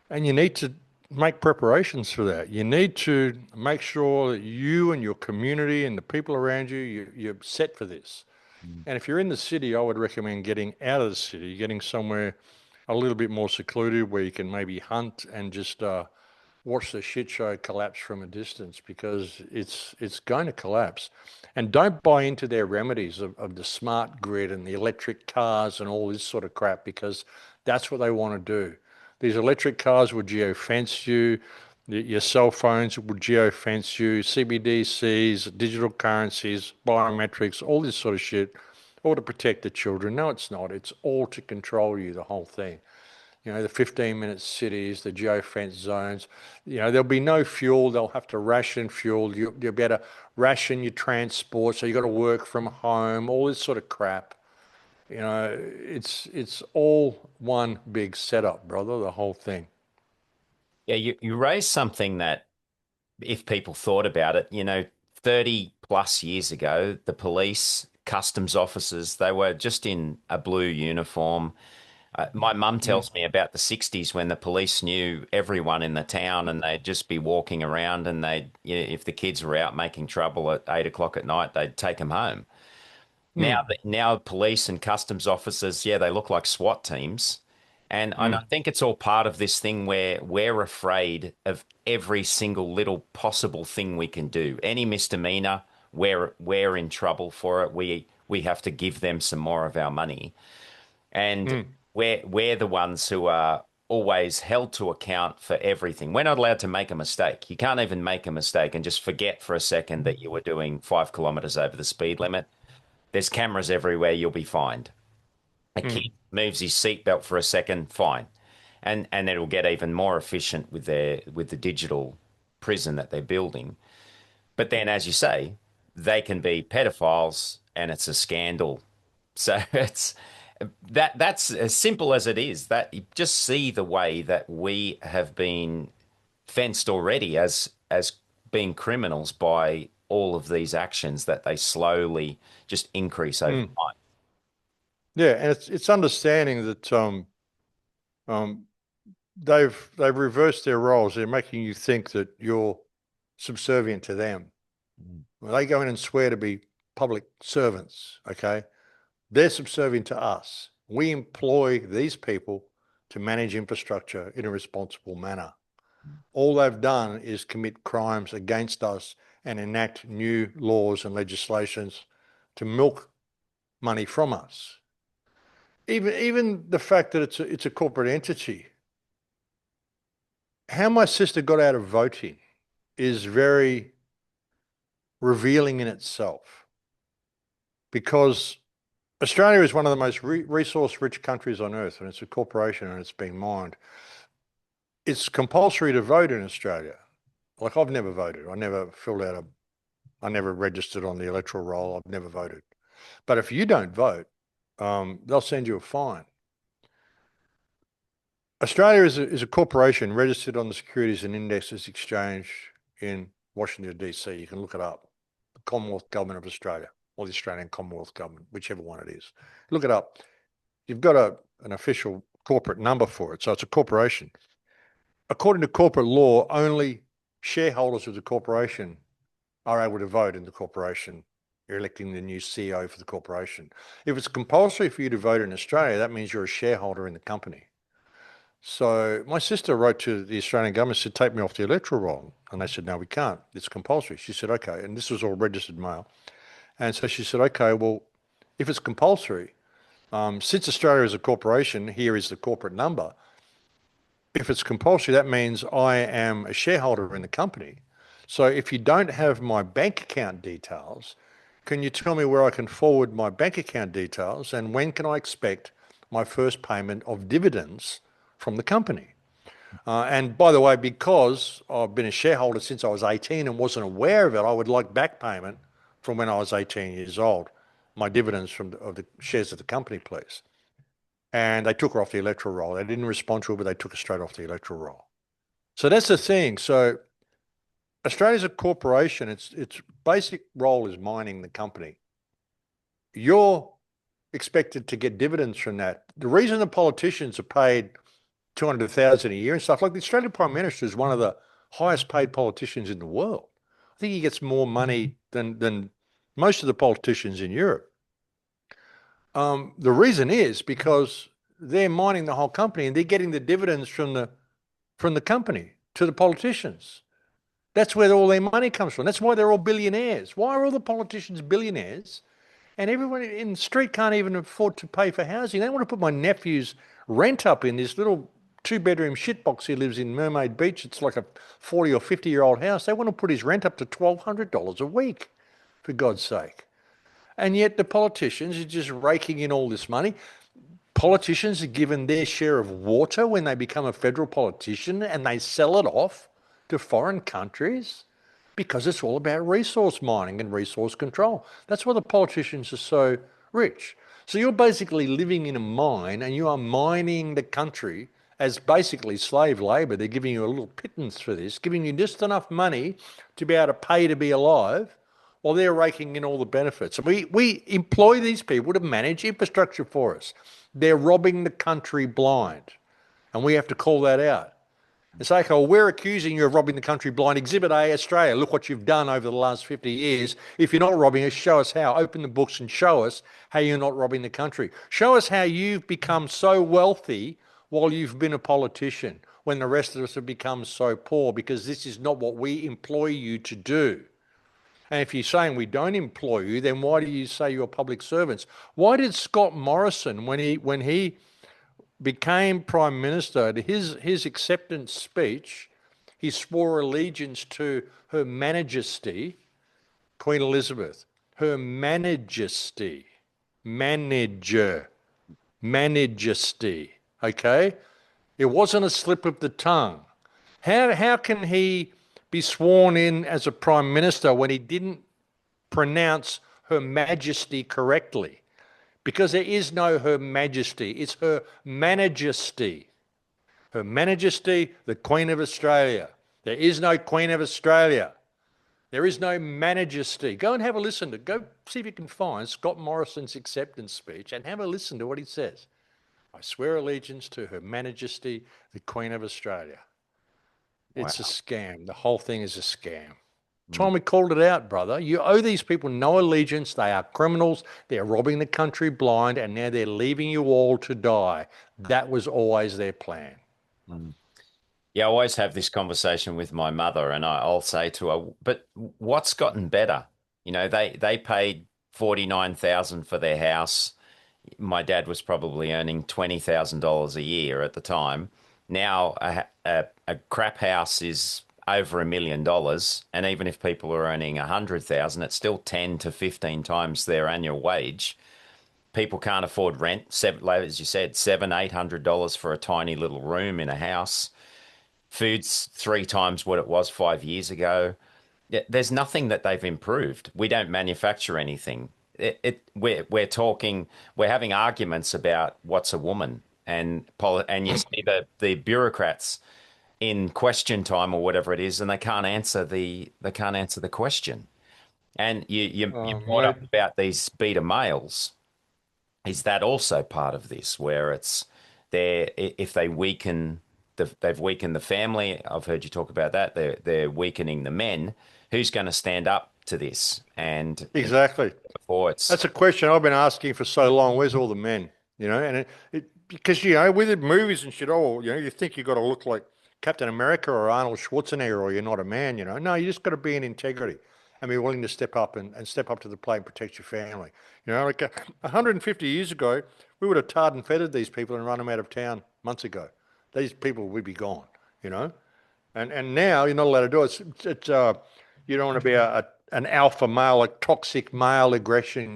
And you need to make preparations for that. You need to make sure that you and your community and the people around you, you're set for this. Mm. And if you're in the city, I would recommend getting out of the city, getting somewhere a little bit more secluded where you can maybe hunt and just watch the shit show collapse from a distance because it's going to collapse. And don't buy into their remedies of the smart grid and the electric cars and all this sort of crap because that's what they want to do. These electric cars will geofence you. Your cell phones will geofence you. CBDCs, digital currencies, biometrics, all this sort of shit, all to protect the children. No, it's not. It's all to control you, the whole thing. The 15-minute cities, the geofence zones. There'll be no fuel. They'll have to ration fuel. You'll be able to ration your transport. So you've got to work from home, all this sort of crap. It's all one big setup, brother, the whole thing. Yeah, you raised something that if people thought about it, 30 plus years ago, the police, customs officers, they were just in a blue uniform. My mum Mm, tells me about the 60s when the police knew everyone in the town and they'd just be walking around and if the kids were out making trouble at 8 o'clock at night, they'd take them home. Now, mm, now police and customs officers, yeah, they look like SWAT teams. And I mm, think it's all part of this thing where we're afraid of every single little possible thing we can do. Any misdemeanor, we're in trouble for it. We have to give them some more of our money. And mm, we're the ones who are always held to account for everything. We're not allowed to make a mistake. You can't even make a mistake and just forget for a second that you were doing 5 kilometers over the speed limit. There's cameras everywhere, you'll be fined. A mm, kid moves his seatbelt for a second, fine. And it'll get even more efficient with the digital prison that they're building. But then, as you say, they can be pedophiles and it's a scandal. So that's as simple as it is. That you just see the way that we have been fenced already as being criminals by all of these actions that they slowly just increase over mm. time. Yeah, and it's understanding that um, they've reversed their roles. They're making you think that you're subservient to them. Well, they go in and swear to be public servants, okay? They're subservient to us. We employ these people to manage infrastructure in a responsible manner. All they've done is commit crimes against us and enact new laws and legislations to milk money from us. Even the fact that it's a corporate entity. How my sister got out of voting is very revealing in itself because Australia is one of the most resource rich countries on earth, and it's a corporation and it's being mined. It's compulsory to vote in Australia. Like I've never voted. I never registered on the electoral roll. I've never voted. But if you don't vote, they'll send you a fine. Australia is a corporation registered on the Securities and Indexes Exchange in Washington, D.C. You can look it up. The Commonwealth Government of Australia or the Australian Commonwealth Government, whichever one it is. Look it up. You've got an official corporate number for it. So it's a corporation. According to corporate law, only shareholders of the corporation are able to vote in the corporation. You're electing the new CEO for the corporation. If it's compulsory for you to vote in Australia, that means you're a shareholder in the company. So my sister wrote to the Australian government, said, take me off the electoral roll. And they said, no, we can't. It's compulsory. She said, okay. And this was all registered mail. And so she said, okay, well, if it's compulsory, since Australia is a corporation, here is the corporate number. If it's compulsory, that means I am a shareholder in the company. So if you don't have my bank account details, can you tell me where I can forward my bank account details and when can I expect my first payment of dividends from the company? And by the way, because I've been a shareholder since I was 18 and wasn't aware of it, I would like back payment from when I was 18 years old, my dividends of the shares of the company, please. And they took her off the electoral roll. They didn't respond to it, but they took her straight off the electoral roll. So that's the thing. So Australia's a corporation. Its basic role is mining the company. You're expected to get dividends from that. The reason the politicians are paid 200,000 a year and stuff, like the Australian Prime Minister is one of the highest paid politicians in the world. I think he gets more money than most of the politicians in Europe. The reason is because they're mining the whole company and they're getting the dividends from the company to the politicians. That's where all their money comes from. That's why they're all billionaires. Why are all the politicians billionaires? And everyone in the street can't even afford to pay for housing. They want to put my nephew's rent up in this little two-bedroom shitbox he lives in Mermaid Beach. It's like a 40 or 50-year-old house. They want to put his rent up to $1,200 a week, for God's sake. And yet the politicians are just raking in all this money. Politicians are given their share of water when they become a federal politician and they sell it off to foreign countries because it's all about resource mining and resource control. That's why the politicians are so rich. So you're basically living in a mine and you are mining the country as basically slave labor. They're giving you a little pittance for this, giving you just enough money to be able to pay to be alive while they're raking in all the benefits. And we employ these people to manage infrastructure for us. They're robbing the country blind. And we have to call that out. It's like, oh, we're accusing you of robbing the country blind. Exhibit A, Australia, look what you've done over the last 50 years. If you're not robbing us, show us how. Open the books and show us how you're not robbing the country. Show us how you've become so wealthy while you've been a politician when the rest of us have become so poor, because this is not what we employ you to do. And if you're saying we don't employ you, then why do you say you're public servants? Why did Scott Morrison, when he became Prime Minister, his acceptance speech, he swore allegiance to Her Majesty, Queen Elizabeth, Her Majesty, manager, majesty, okay? It wasn't a slip of the tongue. How can he be sworn in as a Prime Minister when he didn't pronounce Her Majesty correctly? Because there is no Her Majesty, it's Her Majesty. Her Majesty, the Queen of Australia. There is no Queen of Australia. There is no Majesty. Go and have a listen to, go see if you can find Scott Morrison's acceptance speech and have a listen to what he says. I swear allegiance to Her Majesty, the Queen of Australia. It's a Wow. scam. The whole thing is a scam. Mm. Time we called it out, brother. You owe these people no allegiance. They are criminals. They're robbing the country blind, and now they're leaving you all to die. That was always their plan. Mm. Yeah, I always have this conversation with my mother, and I'll say to her, "But what's gotten better? You know, they paid 49,000 for their house. My dad was probably earning $20,000 a year at the time. Now a crap house is over $1 million, and even if people are earning 100,000, it's still 10 to 15 times their annual wage. People can't afford rent. Seven, as you said, $800 for a tiny little room in a house. Food's three times what it was 5 years ago. There's nothing that they've improved. We don't manufacture anything. We're talking, we're having arguments about what's a woman. and you see the bureaucrats in question time or whatever it is, and they can't answer the question. And you brought Mate, up about these beta males. Is that also part of this, where it's they're if they weaken they've weakened the family? I've heard you talk about that. They're weakening the men. Who's going to stand up to this? And exactly. before it's That's a question I've been asking for so long. Where's all the men? And because with the movies and shit, you think you got to look like Captain America or Arnold Schwarzenegger, or you're not a man. No, you just got to be in integrity and be willing to step up and step up to the plate and protect your family. Like 150 years ago, we would have tarred and feathered these people and run them out of town months ago. These people would be gone. You know, and now you're not allowed to do it. You don't want to be an alpha male, a toxic male aggression.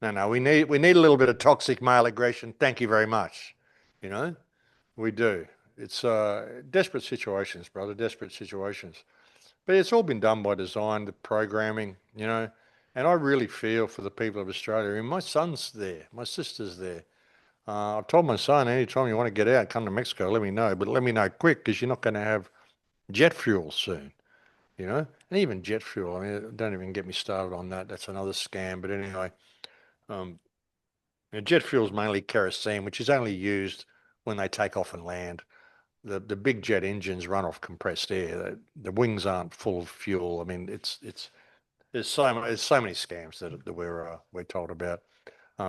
No, we need a little bit of toxic male aggression. Thank you very much. You know, we do. It's desperate situations, brother. Desperate situations. But it's all been done by design, the programming. And I really feel for the people of Australia. I mean, my son's there, my sister's there. I've told my son, anytime you want to get out, come to Mexico, let me know. But let me know quick, because you're not going to have jet fuel soon. And even jet fuel. I mean, don't even get me started on that. That's another scam. But anyway, um, jet fuel is mainly kerosene, which is only used when they take off and land. The big jet engines run off compressed air. The wings aren't full of fuel. I mean, there's so many scams that we're told about.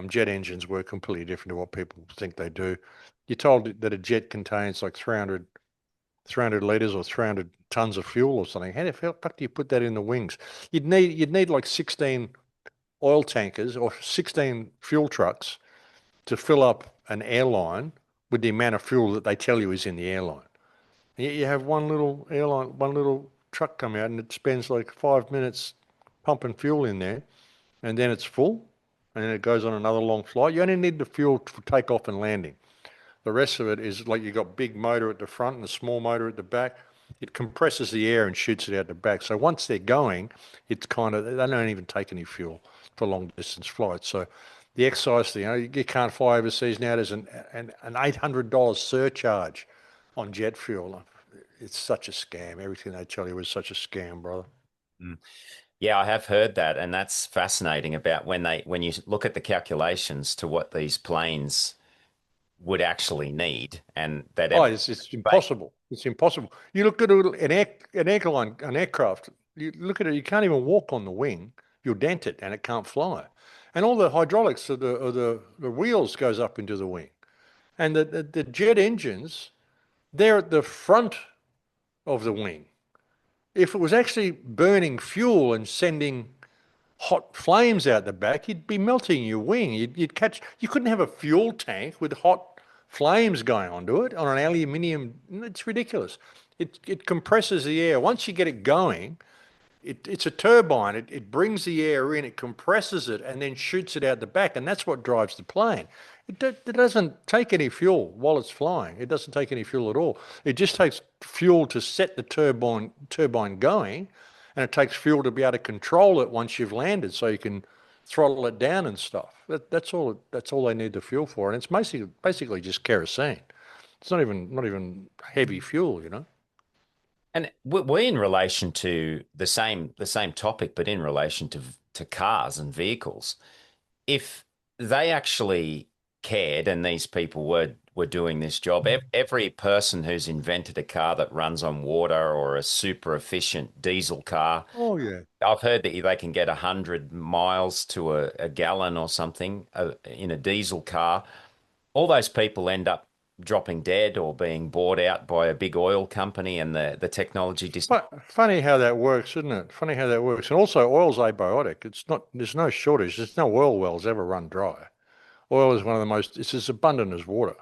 Jet engines work completely different to what people think they do. You're told that a jet contains like 300 liters or 300 tons of fuel or something. How the fuck do you put that in the wings? You'd need like 16 oil tankers or 16 fuel trucks to fill up an airline with the amount of fuel that they tell you is in the airline. And yet you have one little airline, one little truck come out and it spends like 5 minutes pumping fuel in there, and then it's full, and then it goes on another long flight. You only need the fuel for takeoff and landing. The rest of it is like you've got big motor at the front and a small motor at the back. It compresses the air and shoots it out the back. So once they're going, it's they don't even take any fuel for long distance flights. So the excise thing, you can't fly overseas now. There's an $800 surcharge on jet fuel. It's such a scam. Everything they tell you is such a scam, brother. Mm. Yeah, I have heard that, and that's fascinating about when you look at the calculations to what these planes would actually need, and that Oh, every it's impossible. It's impossible. You look at an aircraft. You look at it. You can't even walk on the wing. You'll dent it, and it can't fly. And all the hydraulics of the wheels goes up into the wing. And the jet engines, they're at the front of the wing. If it was actually burning fuel and sending hot flames out the back, you'd be melting your wing. You couldn't have a fuel tank with hot flames going onto it on an aluminium. It's ridiculous. It compresses the air. Once you get it going, it's a turbine. It brings the air in, it compresses it, and then shoots it out the back, and that's what drives the plane. It doesn't take any fuel while it's flying. It doesn't take any fuel at all. It just takes fuel to set the turbine going, and it takes fuel to be able to control it once you've landed, so you can throttle it down and stuff. That's all. That's all they need the fuel for, and it's basically just kerosene. It's not even heavy fuel. and we in relation to the same topic, but in relation to cars and vehicles. If they actually cared and these people were doing this job, every person who's invented a car that runs on water or a super efficient diesel car, Oh yeah. I've heard that they can get 100 miles to a gallon or something in a diesel car. All those people end up dropping dead or being bought out by a big oil company, and the technology just. Funny how that works, isn't it? Funny how that works. And also, oil's abiotic. It's not. There's no shortage. There's no oil wells ever run dry. Oil is one of the most. It's as abundant as water.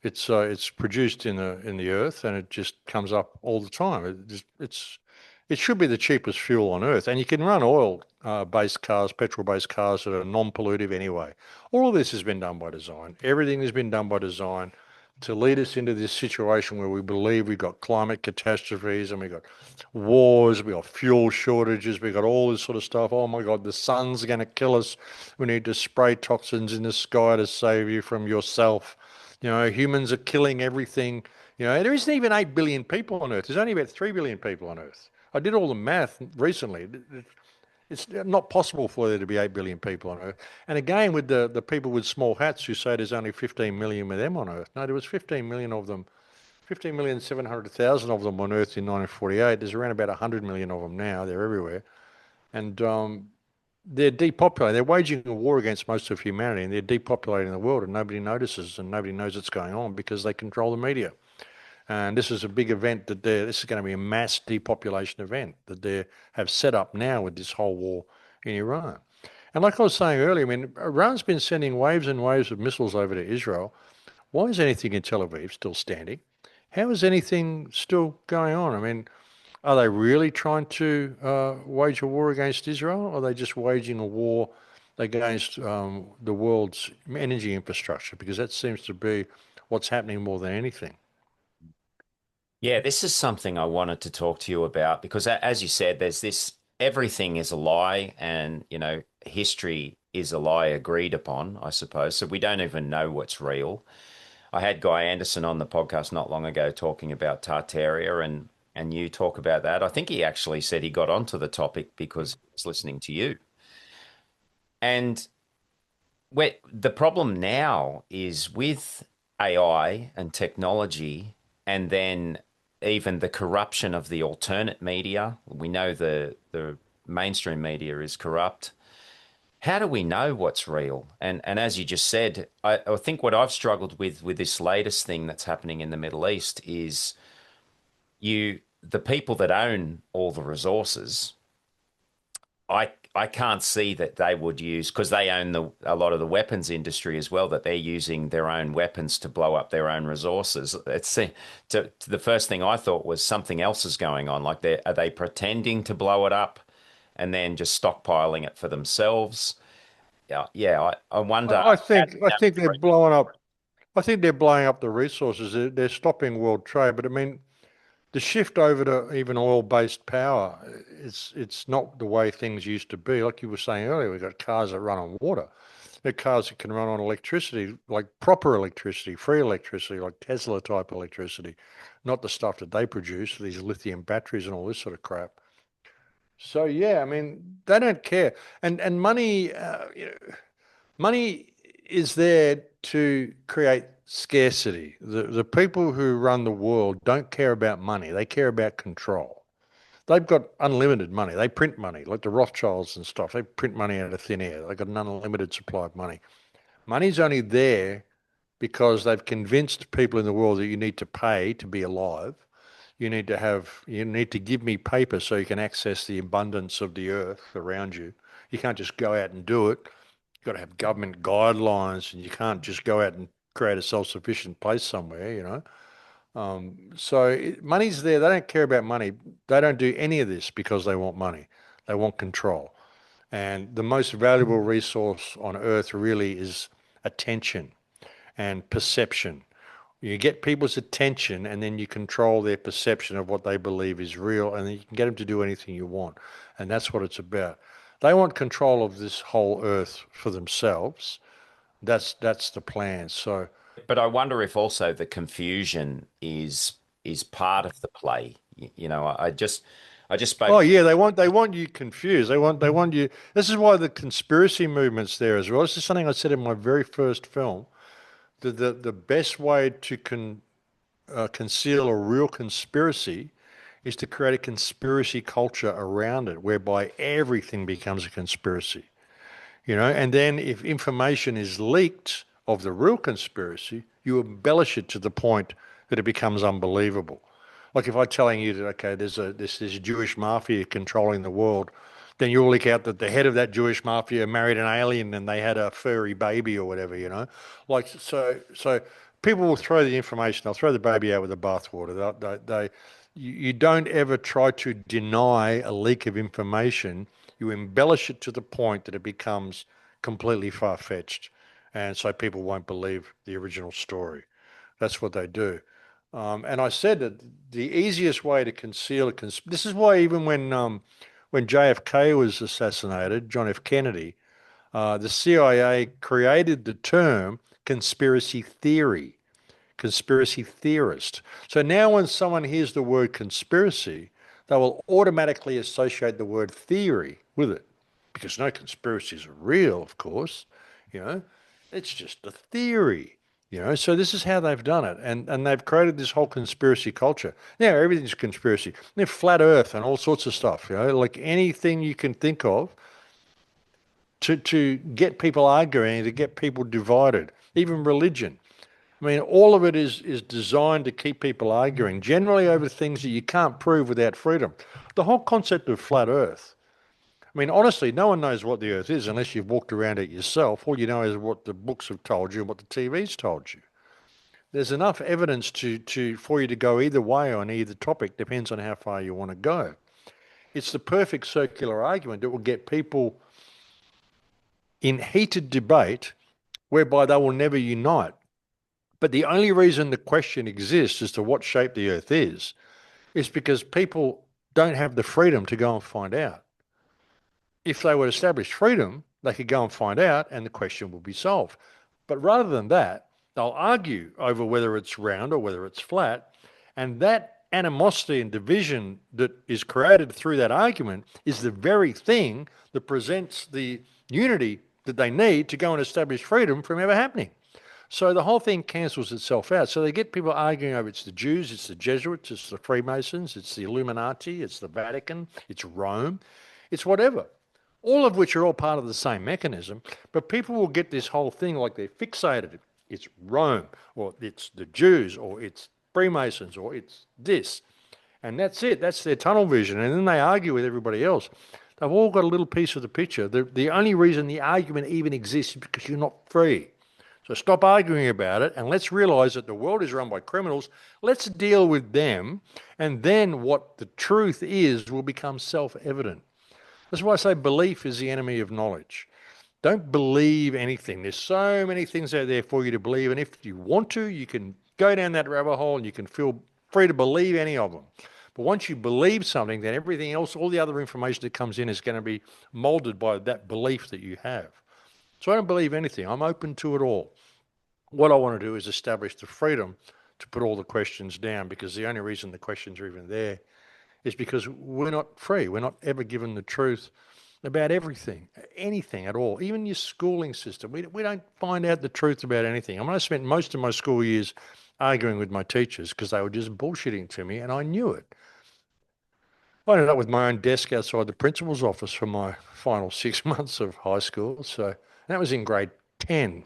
It's produced in the earth, and it just comes up all the time. It should be the cheapest fuel on earth, and you can run oil based cars, petrol based cars that are non-pollutive anyway. All of this has been done by design. Everything has been done by design to lead us into this situation where we believe we've got climate catastrophes and we've got wars, we've got fuel shortages, we've got all this sort of stuff. Oh my God, the sun's going to kill us. We need to spray toxins in the sky to save you from yourself. Humans are killing everything. There isn't even 8 billion people on Earth. There's only about 3 billion people on Earth. I did all the math recently. It's not possible for there to be 8 billion people on Earth. And again, with the people with small hats who say there's only 15 million of them on Earth. No, there was 15 million of them, 15,700,000 of them on Earth in 1948. There's around about 100 million of them now. They're everywhere. And they're depopulating. They're waging a war against most of humanity, and they're depopulating the world, and nobody notices, and nobody knows what's going on because they control the media. And this is a big event this is going to be a mass depopulation event that they have set up now with this whole war in Iran. And like I was saying earlier, I mean, Iran's been sending waves and waves of missiles over to Israel. Why is anything in Tel Aviv still standing? How is anything still going on? I mean, are they really trying to wage a war against Israel, or are they just waging a war against the world's energy infrastructure? Because that seems to be what's happening more than anything. Yeah, this is something I wanted to talk to you about because, as you said, there's this everything is a lie, and history is a lie agreed upon, I suppose. So we don't even know what's real. I had Guy Anderson on the podcast not long ago talking about Tartaria, and you talk about that. I think he actually said he got onto the topic because he was listening to you. And the problem now is with AI and technology, and then even the corruption of the alternate media. We know the mainstream media is corrupt. How do we know what's real? And as you just said, I think what I've struggled with this latest thing that's happening in the Middle East is the people that own all the resources. I can't see that they would use because they own a lot of the weapons industry as well, that they're using their own weapons to blow up their own resources. The first thing I thought was something else is going on. Like, are they pretending to blow it up and then just stockpiling it for themselves? Yeah, yeah. I wonder. I think they're blowing up. I think they're blowing up the resources. They're stopping world trade. But I mean, the shift over to even oil-based power, it's not the way things used to be. Like you were saying earlier, we've got cars that run on water. They're cars that can run on electricity, like proper electricity, free electricity, like Tesla type electricity, not the stuff that they produce, these lithium batteries and all this sort of crap. So yeah, I mean, they don't care. And money, money is there to create scarcity. The people who run the world don't care about money. They care about control. They've got unlimited money. They print money, like the Rothschilds and stuff. They print money out of thin air. They've got an unlimited supply of money. Money's only there because they've convinced people in the world that you need to pay to be alive. You need to give me paper so you can access the abundance of the earth around you. You can't just go out and do it. You've got to have government guidelines, and you can't just go out and create a self-sufficient place somewhere. Money's there. They don't care about money. They don't do any of this because they want money. They want control. And the most valuable resource on earth really is attention and perception. You get people's attention, and then you control their perception of what they believe is real, and then you can get them to do anything you want. And that's what it's about. They want control of this whole earth for themselves. That's the plan. So, But I wonder if also the confusion is part of the play. I just spoke. oh yeah, they want you confused. They want you. This is why the conspiracy movement's there as well. This is something I said in my very first film. The best way to conceal a real conspiracy is to create a conspiracy culture around it, whereby everything becomes a conspiracy. And then if information is leaked of the real conspiracy, you embellish it to the point that it becomes unbelievable. Like if I'm telling you that, okay, there's this Jewish mafia controlling the world, then you'll leak out that the head of that Jewish mafia married an alien and they had a furry baby or whatever. Like so people will throw the information, they'll throw the baby out with the bathwater. You don't ever try to deny a leak of information. You embellish it to the point that it becomes completely far-fetched. And so people won't believe the original story. That's what they do. And I said that the easiest way to conceal this is why even when JFK was assassinated, John F. Kennedy, the CIA created the term conspiracy theory. conspiracy theorist. So now when someone hears the word conspiracy, they will automatically associate the word theory with it because no conspiracies are real, of course. You know, it's just a theory. So this is how they've done it, and they've created this whole conspiracy culture. Now everything's a conspiracy. Flat Earth and all sorts of stuff. Like anything you can think of to get people arguing, to get people divided. Even religion. I mean, all of it is designed to keep people arguing, generally over things that you can't prove without freedom. The whole concept of flat Earth. I mean, honestly, no one knows what the Earth is unless you've walked around it yourself. All you know is what the books have told you and what the TV's told you. There's enough evidence for you to go either way on either topic, depends on how far you want to go. It's the perfect circular argument that will get people in heated debate whereby they will never unite. But the only reason the question exists as to what shape the Earth is because people don't have the freedom to go and find out. If they would establish freedom, they could go and find out and the question will be solved. But rather than that, they'll argue over whether it's round or whether it's flat. And that animosity and division that is created through that argument is the very thing that presents the unity that they need to go and establish freedom from ever happening. So the whole thing cancels itself out. So they get people arguing over it's the Jews, it's the Jesuits, it's the Freemasons, it's the Illuminati, it's the Vatican, it's Rome, it's whatever. All of which are all part of the same mechanism. But people will get this whole thing like they're fixated. It's Rome, or it's the Jews, or it's Freemasons, or it's this. And that's it. That's their tunnel vision. And then they argue with everybody else. They've all got a little piece of the picture. The only reason the argument even exists is because you're not free. So stop arguing about it and let's realize that the world is run by criminals. Let's deal with them. And then what the truth is will become self-evident. That's why I say belief is the enemy of knowledge. Don't believe anything. There's so many things out there for you to believe. And if you want to, you can go down that rabbit hole and you can feel free to believe any of them. But once you believe something, then everything else, all the other information that comes in is going to be molded by that belief that you have. So I don't believe anything. I'm open to it all. What I want to do is establish the freedom to put all the questions down, because the only reason the questions are even there is because we're not free. We're not ever given the truth about everything, anything at all, even your schooling system. We don't find out the truth about anything. I mean, I spent most of my school years arguing with my teachers because they were just bullshitting to me, and I knew it. I ended up with my own desk outside the principal's office for my final 6 months of high school. So that was in grade 10.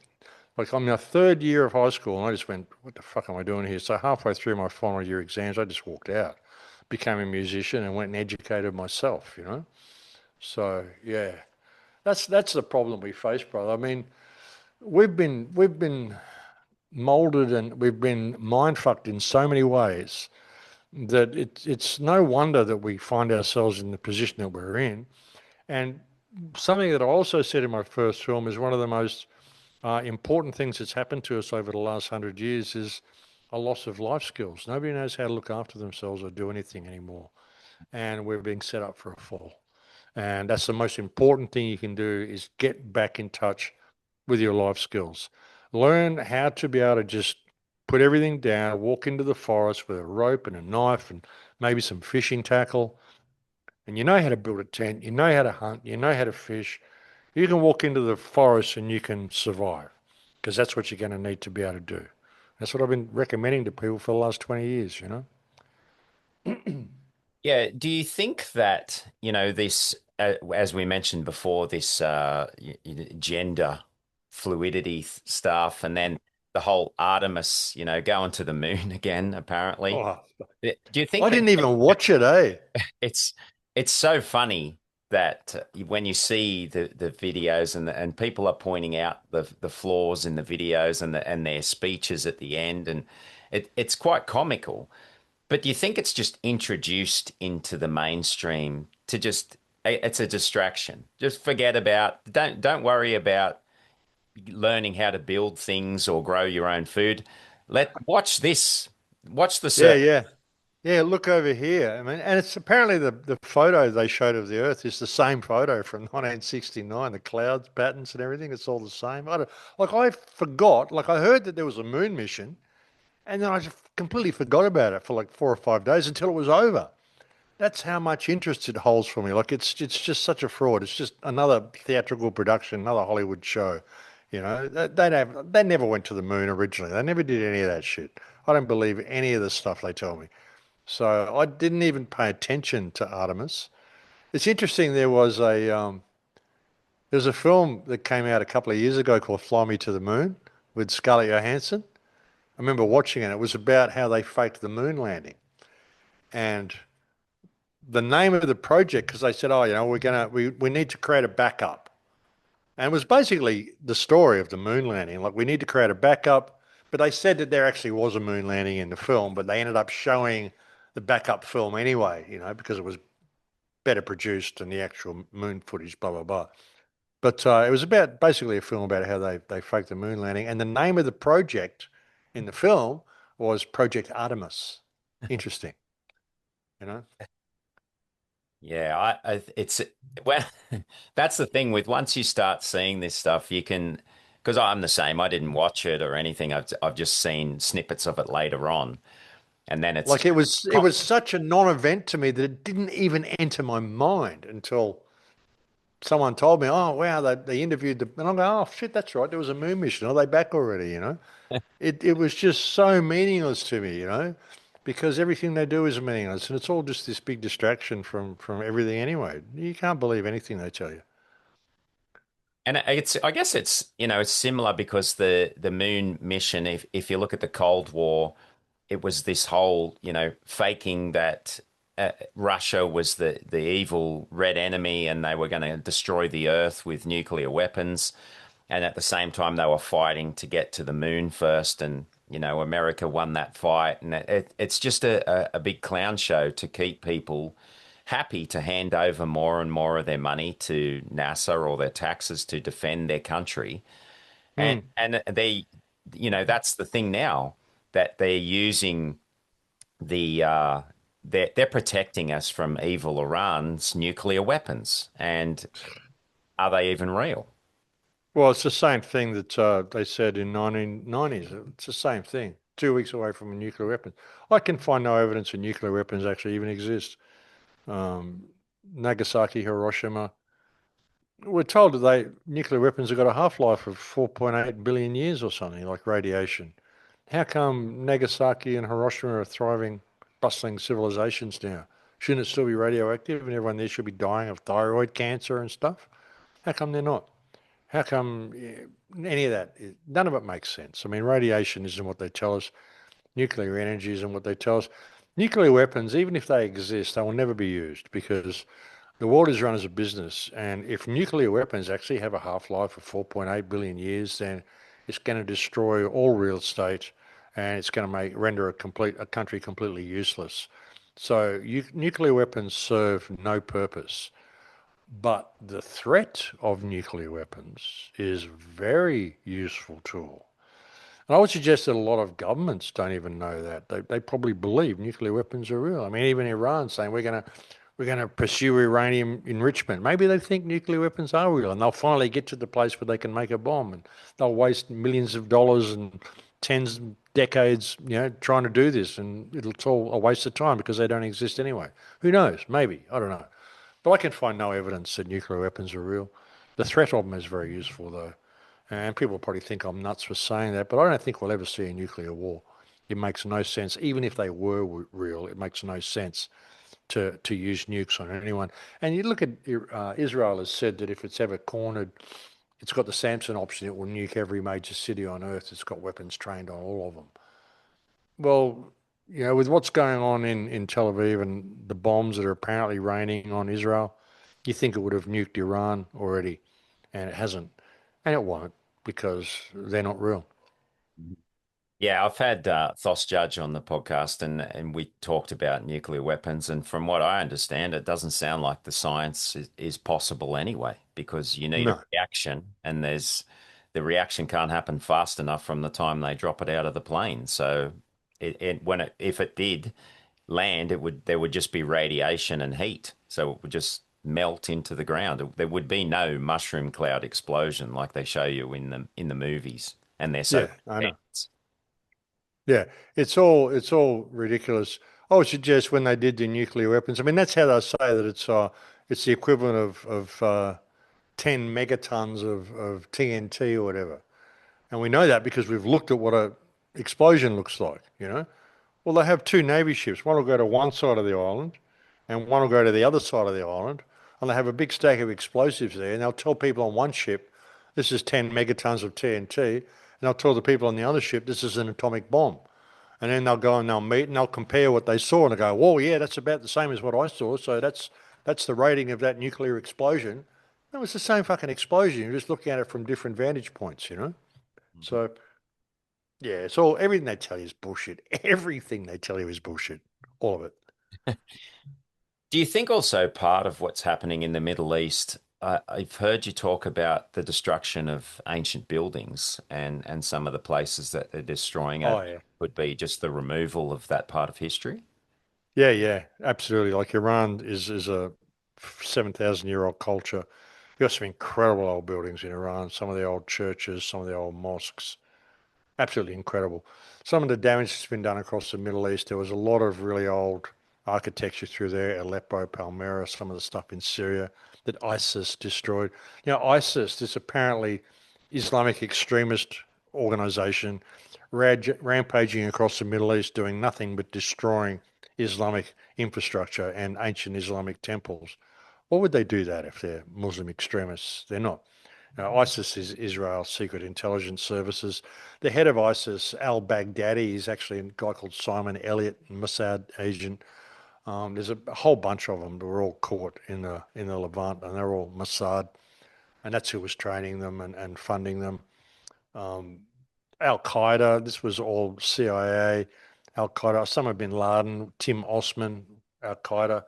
Like I'm in my third year of high school, and I just went, what the fuck am I doing here? So halfway through my final year exams, I just walked out, became a musician, and went and educated myself, So yeah, that's the problem we face, brother. I mean, we've been molded and we've been mind fucked in so many ways that it's no wonder that we find ourselves in the position that we're in. And something that I also said in my first film is one of the most important things that's happened to us over the last 100 years is a loss of life skills. Nobody knows how to look after themselves or do anything anymore. And we're being set up for a fall. And that's the most important thing you can do is get back in touch with your life skills. Learn how to be able to just put everything down, walk into the forest with a rope and a knife and maybe some fishing tackle. And you know how to build a tent, you know how to hunt, you know how to fish. You can walk into the forest and you can survive because that's what you're going to need to be able to do. That's what I've been recommending to people for the last 20 years. Yeah. Do you think that, this, as we mentioned before, this gender fluidity stuff, and then the whole Artemis, going to the moon again, apparently. Oh, Do you I think didn't even watch it, eh? it's it's so funny that when you see the videos and people are pointing out the flaws in the videos and their speeches at the end, and it's quite comical. But do you think it's just introduced into the mainstream to just it's a distraction? Just forget about don't worry about learning how to build things or grow your own food. Watch this. Watch the Yeah, circle. yeah. Yeah, look over here. I mean, and it's apparently the photo they showed of the Earth is the same photo from 1969. The clouds, patterns, and everything. It's all the same. Like I forgot. Like I heard that there was a moon mission, And then I just completely forgot about it for like 4 or 5 days until it was over. That's how much interest it holds for me. Like it's just such a fraud. It's just another theatrical production, another Hollywood show. They never went to the moon originally. They never did any of that shit. I don't believe any of the stuff they tell me. So I didn't even pay attention to Artemis. It's interesting. There's a film that came out a couple of years ago called Fly Me to the Moon with Scarlett Johansson. I remember watching it. It was about how they faked the moon landing. And the name of the project, because they said, oh, we need to create a backup. And it was basically the story of the moon landing. Like, we need to create a backup. But they said that there actually was a moon landing in the film, but they ended up showing the backup film anyway, because it was better produced than the actual moon footage, blah, blah, blah. But it was about basically a film about how they faked the moon landing. And the name of the project in the film was Project Artemis. Interesting, you know? Yeah, it's well, that's the thing with once you start seeing this stuff, you can, because I'm the same. I didn't watch it or anything. I've just seen snippets of it later on, and then it's Like it was such a non-event to me that it didn't even enter my mind until someone told me, "Oh wow, they interviewed the," and I go, "Oh shit, that's right. There was a moon mission. Are they back already?" It was just so meaningless to me, because everything they do is meaningless, and it's all just this big distraction from everything anyway. You can't believe anything they tell you. And it's, I guess it's, it's similar because the moon mission, if you look at the Cold War, it was this whole, faking that Russia was the evil red enemy and they were going to destroy the Earth with nuclear weapons. And at the same time, they were fighting to get to the moon first. And, America won that fight. And it's just a big clown show to keep people happy to hand over more and more of their money to NASA or their taxes to defend their country. And Hmm. and that's the thing now that they're using they're protecting us from evil Iran's nuclear weapons. And are they even real? Well, it's the same thing that they said in 1990s. It's the same thing. 2 weeks away from a nuclear weapon. I can find no evidence that nuclear weapons actually even exist. Um, Nagasaki, Hiroshima. We're told that nuclear weapons have got a half-life of 4.8 billion years or something, like radiation. How come Nagasaki and Hiroshima are thriving, bustling civilizations now? Shouldn't it still be radioactive and everyone there should be dying of thyroid cancer and stuff? How come they're not? How come any of that? None of it makes sense. I mean, radiation isn't what they tell us. Nuclear energy isn't what they tell us. Nuclear weapons, even if they exist, they will never be used because the world is run as a business. And if nuclear weapons actually have a half-life of 4.8 billion years, then it's going to destroy all real estate and it's going to render a country completely useless. So nuclear weapons serve no purpose. But the threat of nuclear weapons is a very useful tool. And I would suggest that a lot of governments don't even know that. They probably believe nuclear weapons are real. I mean, even Iran saying we're going to pursue uranium enrichment. Maybe they think nuclear weapons are real and they'll finally get to the place where they can make a bomb and they'll waste millions of dollars and tens of decades, trying to do this and it's all a waste of time because they don't exist anyway. Who knows? Maybe. I don't know. But I can find no evidence that nuclear weapons are real. The threat of them is very useful, though. And people probably think I'm nuts for saying that, but I don't think we'll ever see a nuclear war. It makes no sense. Even if they were real, it makes no sense to use nukes on anyone. And you look at Israel has said that if it's ever cornered, it's got the Samson option. It will nuke every major city on Earth. It's got weapons trained on all of them. Well, with what's going on in Tel Aviv and the bombs that are apparently raining on Israel, you think it would have nuked Iran already, and it hasn't, and it won't because they're not real. Yeah, I've had Thos Judge on the podcast, and we talked about nuclear weapons. And from what I understand, it doesn't sound like the science is possible anyway, because you need a No. reaction, and the reaction can't happen fast enough from the time they drop it out of the plane. So if it did land, there would just be radiation and heat, so it would just melt into the ground. There would be no mushroom cloud explosion like they show you in the movies, and they're so Yeah, I know. dense. Yeah, it's all ridiculous. I would suggest when they did the nuclear weapons, I mean that's how they say that it's the equivalent of 10 megatons of TNT or whatever. And we know that because we've looked at what a explosion looks like, you know. Well, they have two Navy ships. One will go to one side of the island and one will go to the other side of the island. And they have a big stack of explosives there. And they'll tell people on one ship, this is 10 megatons of TNT. And they'll tell the people on the other ship, this is an atomic bomb. And then they'll go and they'll meet and they'll compare what they saw and they go, "Well, yeah, that's about the same as what I saw. So that's the rating of that nuclear explosion." No, it's the same fucking explosion. You're just looking at it from different vantage points, you know? Mhm. So yeah, it's all everything they tell you is bullshit. Everything they tell you is bullshit. All of it. Do you think also part of what's happening in the Middle East? I've heard you talk about the destruction of ancient buildings and some of the places that they're destroying Oh it yeah. would be just the removal of that part of history. Yeah, yeah, absolutely. Like Iran is a 7,000-year-old culture. You've got some incredible old buildings in Iran, some of the old churches, some of the old mosques. Absolutely incredible. Some of the damage that's been done across the Middle East, there was a lot of really old architecture through there, Aleppo, Palmyra, some of the stuff in Syria that ISIS destroyed. You know, ISIS, this apparently Islamic extremist organization, rampaging across the Middle East, doing nothing but destroying Islamic infrastructure and ancient Islamic temples. What would they do that if they're Muslim extremists? They're not. ISIS is Israel's secret intelligence services. The head of ISIS, al-Baghdadi, is actually a guy called Simon Elliott, Mossad agent. There's a whole bunch of them that were all caught in the Levant, and they're all Mossad, and that's who was training them and funding them. Um, Al Qaeda, this was all CIA. Al Qaeda, Osama bin Laden, Tim Osman, Al Qaeda.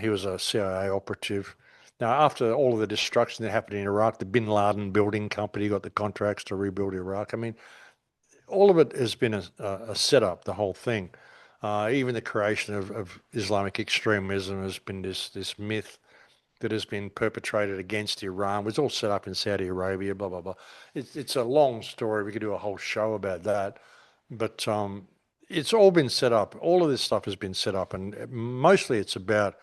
He was a CIA operative. Now, after all of the destruction that happened in Iraq, the Bin Laden building company got the contracts to rebuild Iraq. I mean, all of it has been a setup, the whole thing. Even the creation of Islamic extremism has been this myth that has been perpetrated against Iran. It was all set up in Saudi Arabia, blah, blah, blah. It's a long story. We could do a whole show about that. But it's all been set up. All of this stuff has been set up. And mostly it's about,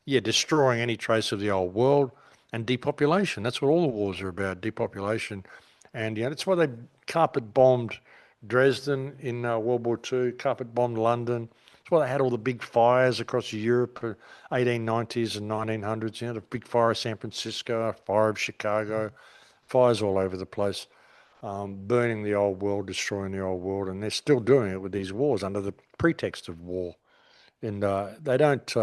yeah, destroying any trace of the old world and depopulation. That's what all the wars are about, depopulation. And, yeah, that's why they carpet bombed Dresden in World War II, carpet bombed London. That's why they had all the big fires across Europe, 1890s and 1900s. You know, the big fire of San Francisco, fire of Chicago, fires all over the place, burning the old world, destroying the old world, and they're still doing it with these wars under the pretext of war. And they don't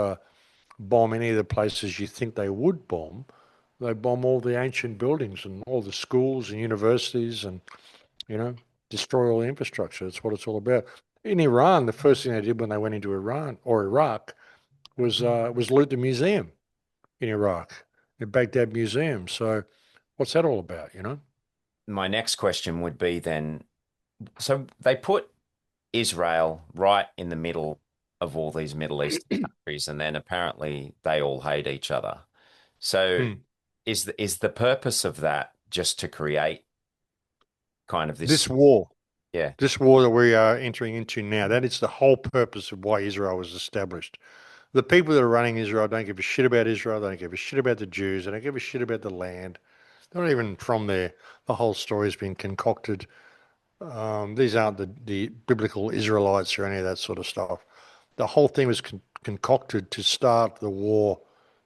bomb any of the places you think they would bomb. They bomb all the ancient buildings and all the schools and universities, and you know, destroy all the infrastructure. That's what it's all about. In Iran, the first thing they did when they went into Iran or Iraq was loot the museum in Iraq, the Baghdad Museum. So, what's that all about? You know? My next question would be then, so they put Israel right in the middle of all these Middle Eastern countries, and then apparently they all hate each other. So Hmm. is the purpose of that just to create kind of This this, war, yeah. this war that we are entering into now, that is the whole purpose of why Israel was established. The people that are running Israel don't give a shit about Israel. They don't give a shit about the Jews. They don't give a shit about the land. They're not even from there. The whole story has been concocted. These aren't the biblical Israelites or any of that sort of stuff. The whole thing was concocted to start the war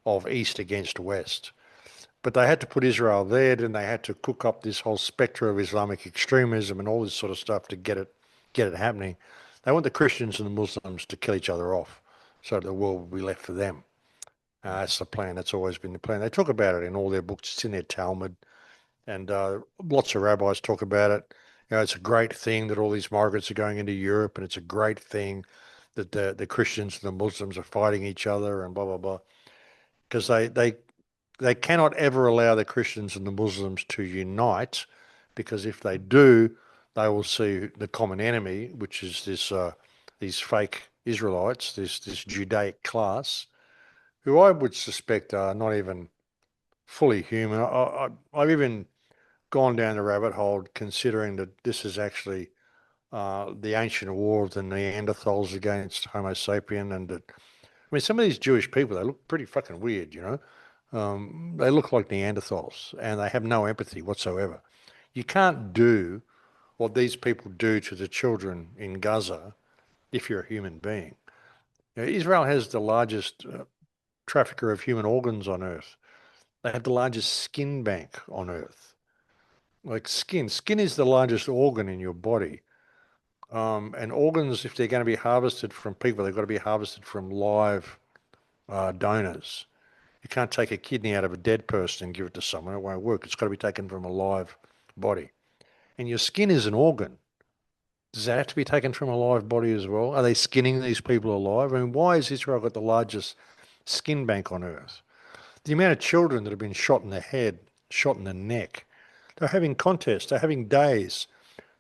of East against West. But they had to put Israel there, then they had to cook up this whole spectre of Islamic extremism and all this sort of stuff to get it happening. They want the Christians and the Muslims to kill each other off, so the world will be left for them. That's the plan. That's always been the plan. They talk about it in all their books. It's in their Talmud, and lots of rabbis talk about it. You know, it's a great thing that all these migrants are going into Europe, and it's a great thing that the Christians and the Muslims are fighting each other, and blah blah blah. Because they cannot ever allow the Christians and the Muslims to unite, because if they do, they will see the common enemy, which is these fake Israelites, this Judaic class, who I would suspect are not even fully human. I've even gone down the rabbit hole considering that this is actually the ancient war of the Neanderthals against Homo sapien, and I mean, some of these Jewish people, they look pretty fucking weird, you know. They look like Neanderthals, and they have no empathy whatsoever. You can't do what these people do to the children in Gaza if you're a human being. You know, Israel has the largest trafficker of human organs on earth. They have the largest skin bank on earth. Like skin is the largest organ in your body. And organs, if they're going to be harvested from people, they've got to be harvested from live donors. You can't take a kidney out of a dead person and give it to someone. It won't work. It's got to be taken from a live body. And your skin is an organ. Does that have to be taken from a live body as well? Are they skinning these people alive? I mean, why has Israel got the largest skin bank on earth? The amount of children that have been shot in the head, shot in the neck, they're having contests, they're having days.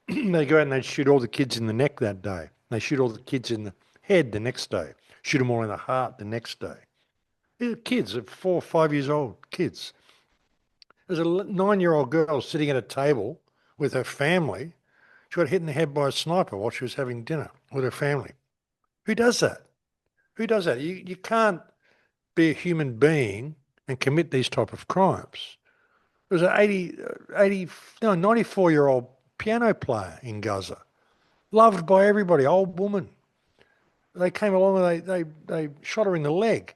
They go out and they shoot all the kids in the neck that day. They shoot all the kids in the head the next day, shoot them all in the heart the next day. These are kids, 4 or 5 years old kids. There's a 9-year-old girl sitting at a table with her family. She got hit in the head by a sniper while she was having dinner with her family. Who does that? Who does that? You can't be a human being and commit these type of crimes. There was an 80, no, 94-year-old piano player in Gaza, loved by everybody, old woman. They came along and they shot her in the leg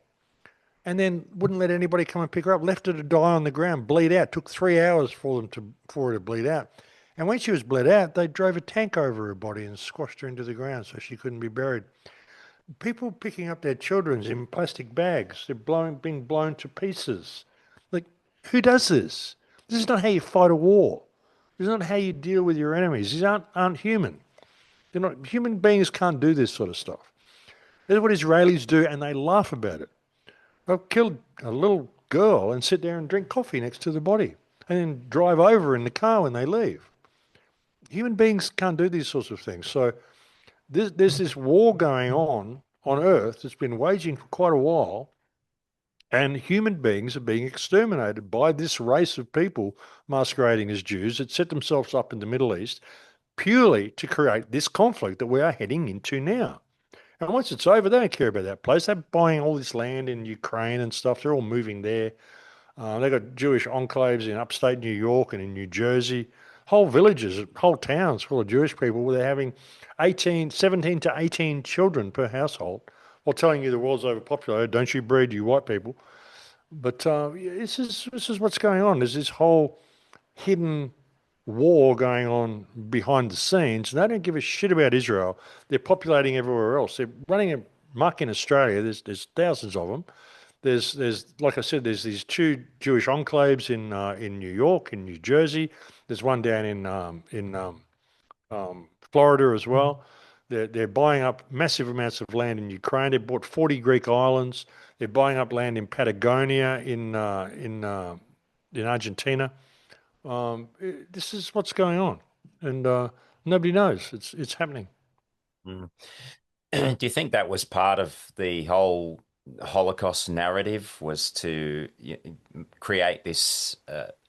and then wouldn't let anybody come and pick her up, left her to die on the ground, bleed out. Took 3 hours for her to bleed out. And when she was bled out, they drove a tank over her body and squashed her into the ground so she couldn't be buried. People picking up their children in plastic bags, being blown to pieces. Like, who does this? This is not how you fight a war. This is not how you deal with your enemies. These aren't human. They're not human beings can't do this sort of stuff. This is what Israelis do, and they laugh about it. They'll kill a little girl and sit there and drink coffee next to the body, and then drive over in the car when they leave. Human beings can't do these sorts of things. So there's this war going on Earth that's been waging for quite a while, and human beings are being exterminated by this race of people masquerading as Jews that set themselves up in the Middle East purely to create this conflict that we are heading into now. And once it's over, they don't care about that place. They're buying all this land in Ukraine and stuff. They're all moving there. They've got Jewish enclaves in upstate New York and in New Jersey. Whole villages, whole towns full of Jewish people where they're having 17 to 18 children per household while telling you the world's overpopulated. Don't you breed, you white people. But yeah, this is what's going on. There's this whole hidden war going on behind the scenes. And they don't give a shit about Israel. They're populating everywhere else. They're running a muck in Australia. There's thousands of them. There's like I said, there's these two Jewish enclaves in New York, in New Jersey. There's one down in Florida as well. They're buying up massive amounts of land in Ukraine. They bought 40 Greek islands. They're buying up land in Patagonia in Argentina. This is what's going on, and nobody knows it's happening. Mm. Do you think that was part of the whole Holocaust narrative was to create this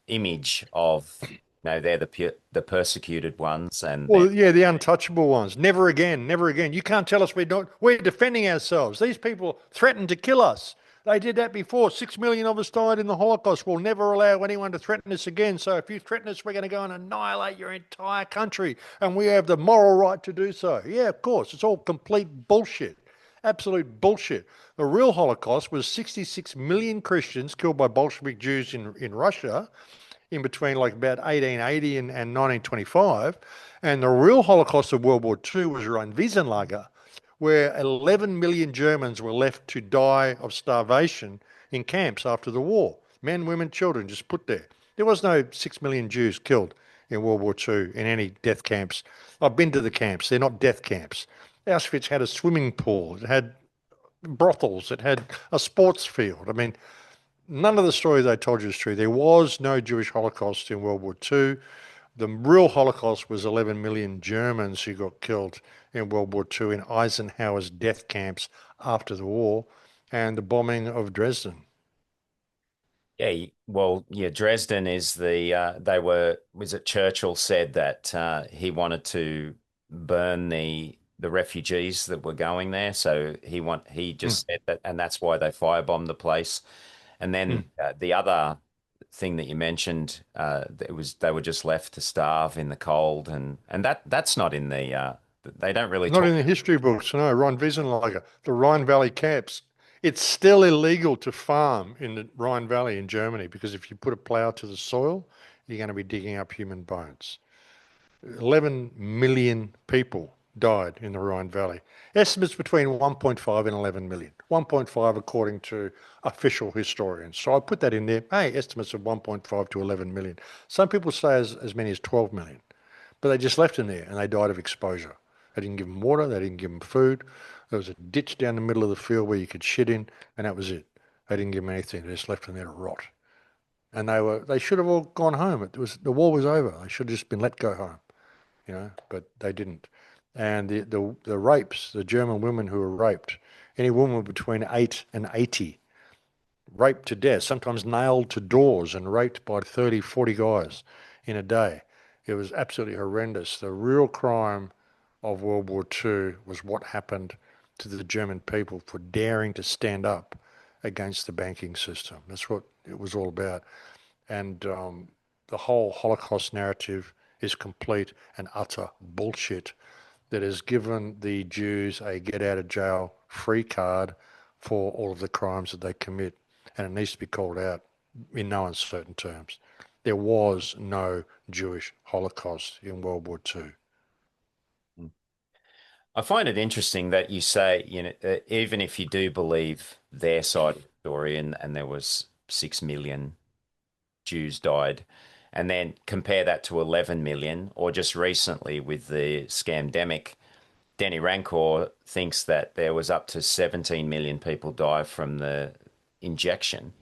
image of, they're the persecuted ones, and then Well, yeah, the untouchable ones. Never again, never again. You can't tell us we're defending ourselves. These people threatened to kill us. They did that before. 6 million of us died in the Holocaust. We'll never allow anyone to threaten us again. So if you threaten us, we're going to go and annihilate your entire country. And we have the moral right to do so. Yeah, of course. It's all complete bullshit. Absolute bullshit. The real Holocaust was 66 million Christians killed by Bolshevik Jews in Russia in between like about 1880 and 1925. And the real Holocaust of World War II was around Wiesenlager, where 11 million Germans were left to die of starvation in camps after the war. Men, women, children just put there. There was no 6 million Jews killed in World War II in any death camps. I've been to the camps. They're not death camps. Auschwitz had a swimming pool. It had brothels. It had a sports field. I mean, none of the stories I told you is true. There was no Jewish Holocaust in World War II. The real Holocaust was 11 million Germans who got killed in World War II in Eisenhower's death camps after the war and the bombing of Dresden. yeah, well, yeah, Dresden is the was it Churchill said that he wanted to burn the refugees that were going there. So he Mm, just said that, and that's why they firebombed the place. And mm. then the other thing that you mentioned, it was they were just left to starve in the cold, and that's not in the they don't really Not talk. in the history books, no. Rhine Wiesenlager, the Rhine Valley camps. It's still illegal to farm in the Rhine Valley in Germany because if you put a plough to the soil, you're going to be digging up human bones. 11 million people died in the Rhine Valley. Estimates between 1.5 and 11 million. 1.5 according to official historians. So I put that in there. Hey, estimates of 1.5 to 11 million. Some people say as many as 12 million. But they just left them there and they died of exposure. They didn't give them water, they didn't give them food. There was a ditch down the middle of the field where you could shit in, and that was it. They didn't give them anything. They just left them there to rot. And they should have all gone home. The war was over. They should have just been let go home, but they didn't. And the rapes, the German women who were raped, any woman between 8 and 80 raped to death, sometimes nailed to doors and raped by 30, 40 guys in a day. It was absolutely horrendous. The real crime of World War II was what happened to the German people for daring to stand up against the banking system. That's what it was all about. And the whole Holocaust narrative is complete and utter bullshit that has given the Jews a get out of jail free card for all of the crimes that they commit. And it needs to be called out in no uncertain terms. There was no Jewish Holocaust in World War II. I find it interesting that you say, even if you do believe their side of the story and there was 6 million Jews died, and then compare that to 11 million, or just recently with the scamdemic, Denny Rancor thinks that there was up to 17 million people die from the injection.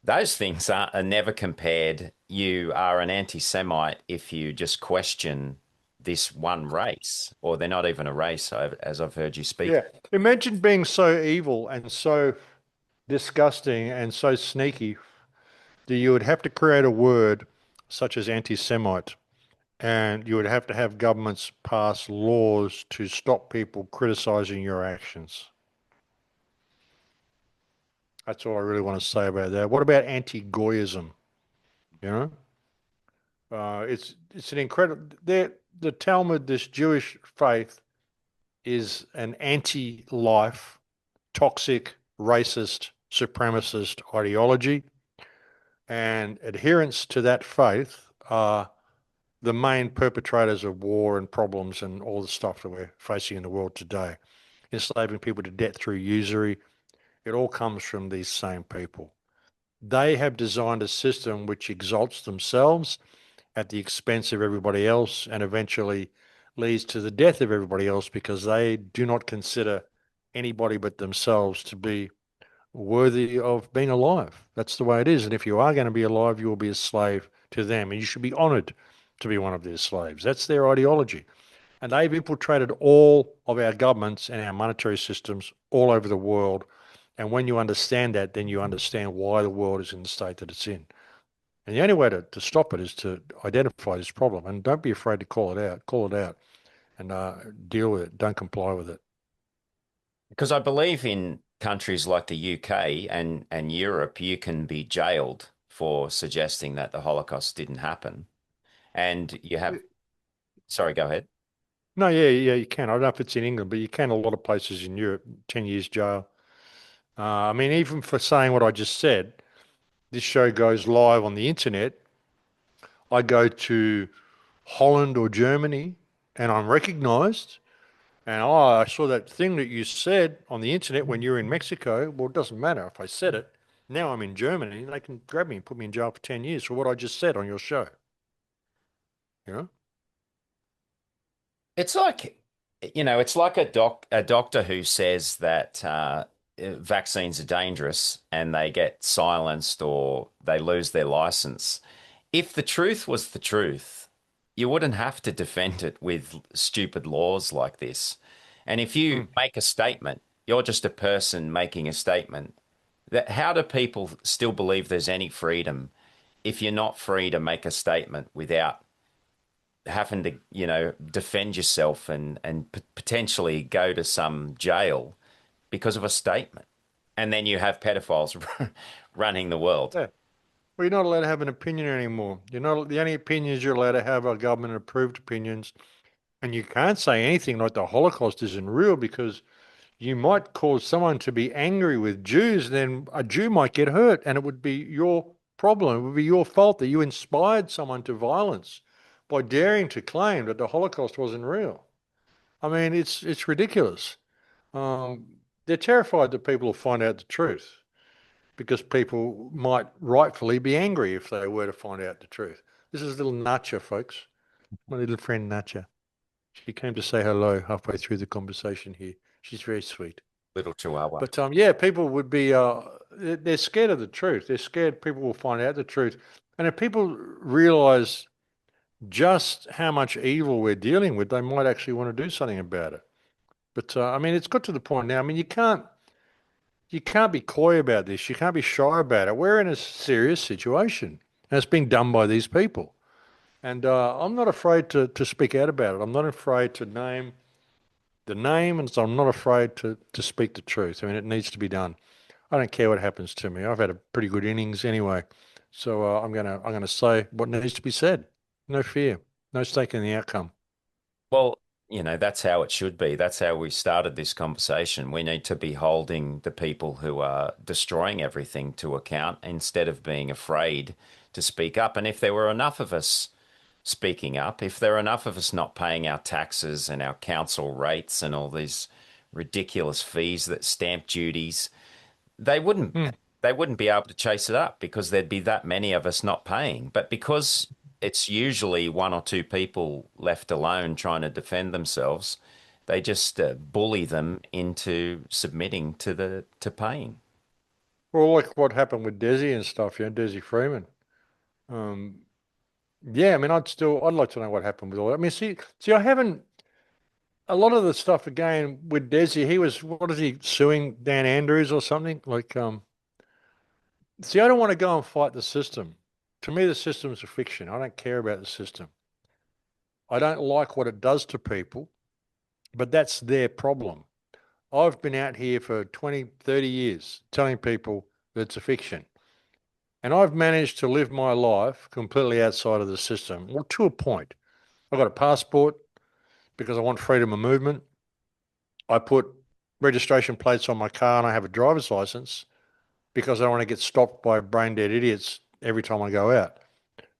Those things are never compared. You are an anti-Semite if you just question this one race, or they're not even a race, as I've heard you speak. Yeah. Imagine being so evil and so disgusting and so sneaky that you would have to create a word such as anti-Semite, and you would have to have governments pass laws to stop people criticizing your actions. That's all I really want to say about that. What about anti-Goyism? You know, it's an incredible. The Talmud, this Jewish faith, is an anti-life, toxic, racist, supremacist ideology, and adherents to that faith are the main perpetrators of war and problems and all the stuff that we're facing in the world today, enslaving people to debt through usury. It all comes from these same people. They have designed a system which exalts themselves at the expense of everybody else and eventually leads to the death of everybody else because they do not consider anybody but themselves to be worthy of being alive. That's the way it is. And if you are going to be alive, you will be a slave to them. And you should be honored to be one of their slaves. That's their ideology. And they've infiltrated all of our governments and our monetary systems all over the world. And when you understand that, then you understand why the world is in the state that it's in. And the only way to stop it is to identify this problem. And don't be afraid to call it out. Call it out and deal with it. Don't comply with it. Because I believe in countries like the UK and Europe, you can be jailed for suggesting that the Holocaust didn't happen. And you have, sorry, go ahead. No, yeah, yeah, you can. I don't know if it's in England, but you can a lot of places in Europe, 10 years jail. I mean, even for saying what I just said, this show goes live on the internet. I go to Holland or Germany and I'm recognized. And oh, I saw that thing that you said on the internet when you're in Mexico. Well, it doesn't matter if I said it. Now I'm in Germany. They can grab me and put me in jail for 10 years for what I just said on your show. You know? It's like, it's like a doctor who says that vaccines are dangerous and they get silenced or they lose their license. If the truth was the truth, you wouldn't have to defend it with stupid laws like this. And if you Hmm. make a statement, you're just a person making a statement. That how do people still believe there's any freedom if you're not free to make a statement without having to, defend yourself and potentially go to some jail because of a statement. And then you have pedophiles running the world. Yeah. Well, you're not allowed to have an opinion anymore. You're not, the only opinions you're allowed to have are government approved opinions. And you can't say anything like the Holocaust isn't real because you might cause someone to be angry with Jews, then a Jew might get hurt, and it would be your problem. It would be your fault that you inspired someone to violence by daring to claim that the Holocaust wasn't real. I mean, it's ridiculous. Um, they're terrified that people will find out the truth because people might rightfully be angry if they were to find out the truth. This is little Natcha, folks. My little friend Natcha. She came to say hello halfway through the conversation here. She's very sweet. Little Chihuahua. But yeah, people would be they're scared of the truth. They're scared people will find out the truth. And if people realize just how much evil we're dealing with, they might actually want to do something about it. But I mean, it's got to the point now. I mean, you can't be coy about this. You can't be shy about it. We're in a serious situation, and it's being done by these people. And I'm not afraid to speak out about it. I'm not afraid to name the name, and so I'm not afraid to speak the truth. I mean, it needs to be done. I don't care what happens to me. I've had a pretty good innings anyway, so I'm gonna say what needs to be said. No fear, no stake in the outcome. Well, that's how it should be. That's how we started this conversation. We need to be holding the people who are destroying everything to account instead of being afraid to speak up. And if there were enough of us speaking up, if there are enough of us not paying our taxes and our council rates and all these ridiculous fees, that stamp duties, they wouldn't Hmm. they wouldn't be able to chase it up because there'd be that many of us not paying. But because it's usually one or two people left alone trying to defend themselves, they just bully them into submitting to paying. Well, like what happened with Desi and stuff, Desi Freeman. Um, yeah, I mean, I'd like to know what happened with all that. I mean, see, I haven't a lot of the stuff again with Desi. He was what is he suing Dan Andrews or something like? See, I don't want to go and fight the system. To me, the system's a fiction. I don't care about the system. I don't like what it does to people, but that's their problem. I've been out here for 20, 30 years telling people that it's a fiction. And I've managed to live my life completely outside of the system, well, to a point. I've got a passport because I want freedom of movement. I put registration plates on my car and I have a driver's license because I don't want to get stopped by brain dead idiots every time I go out.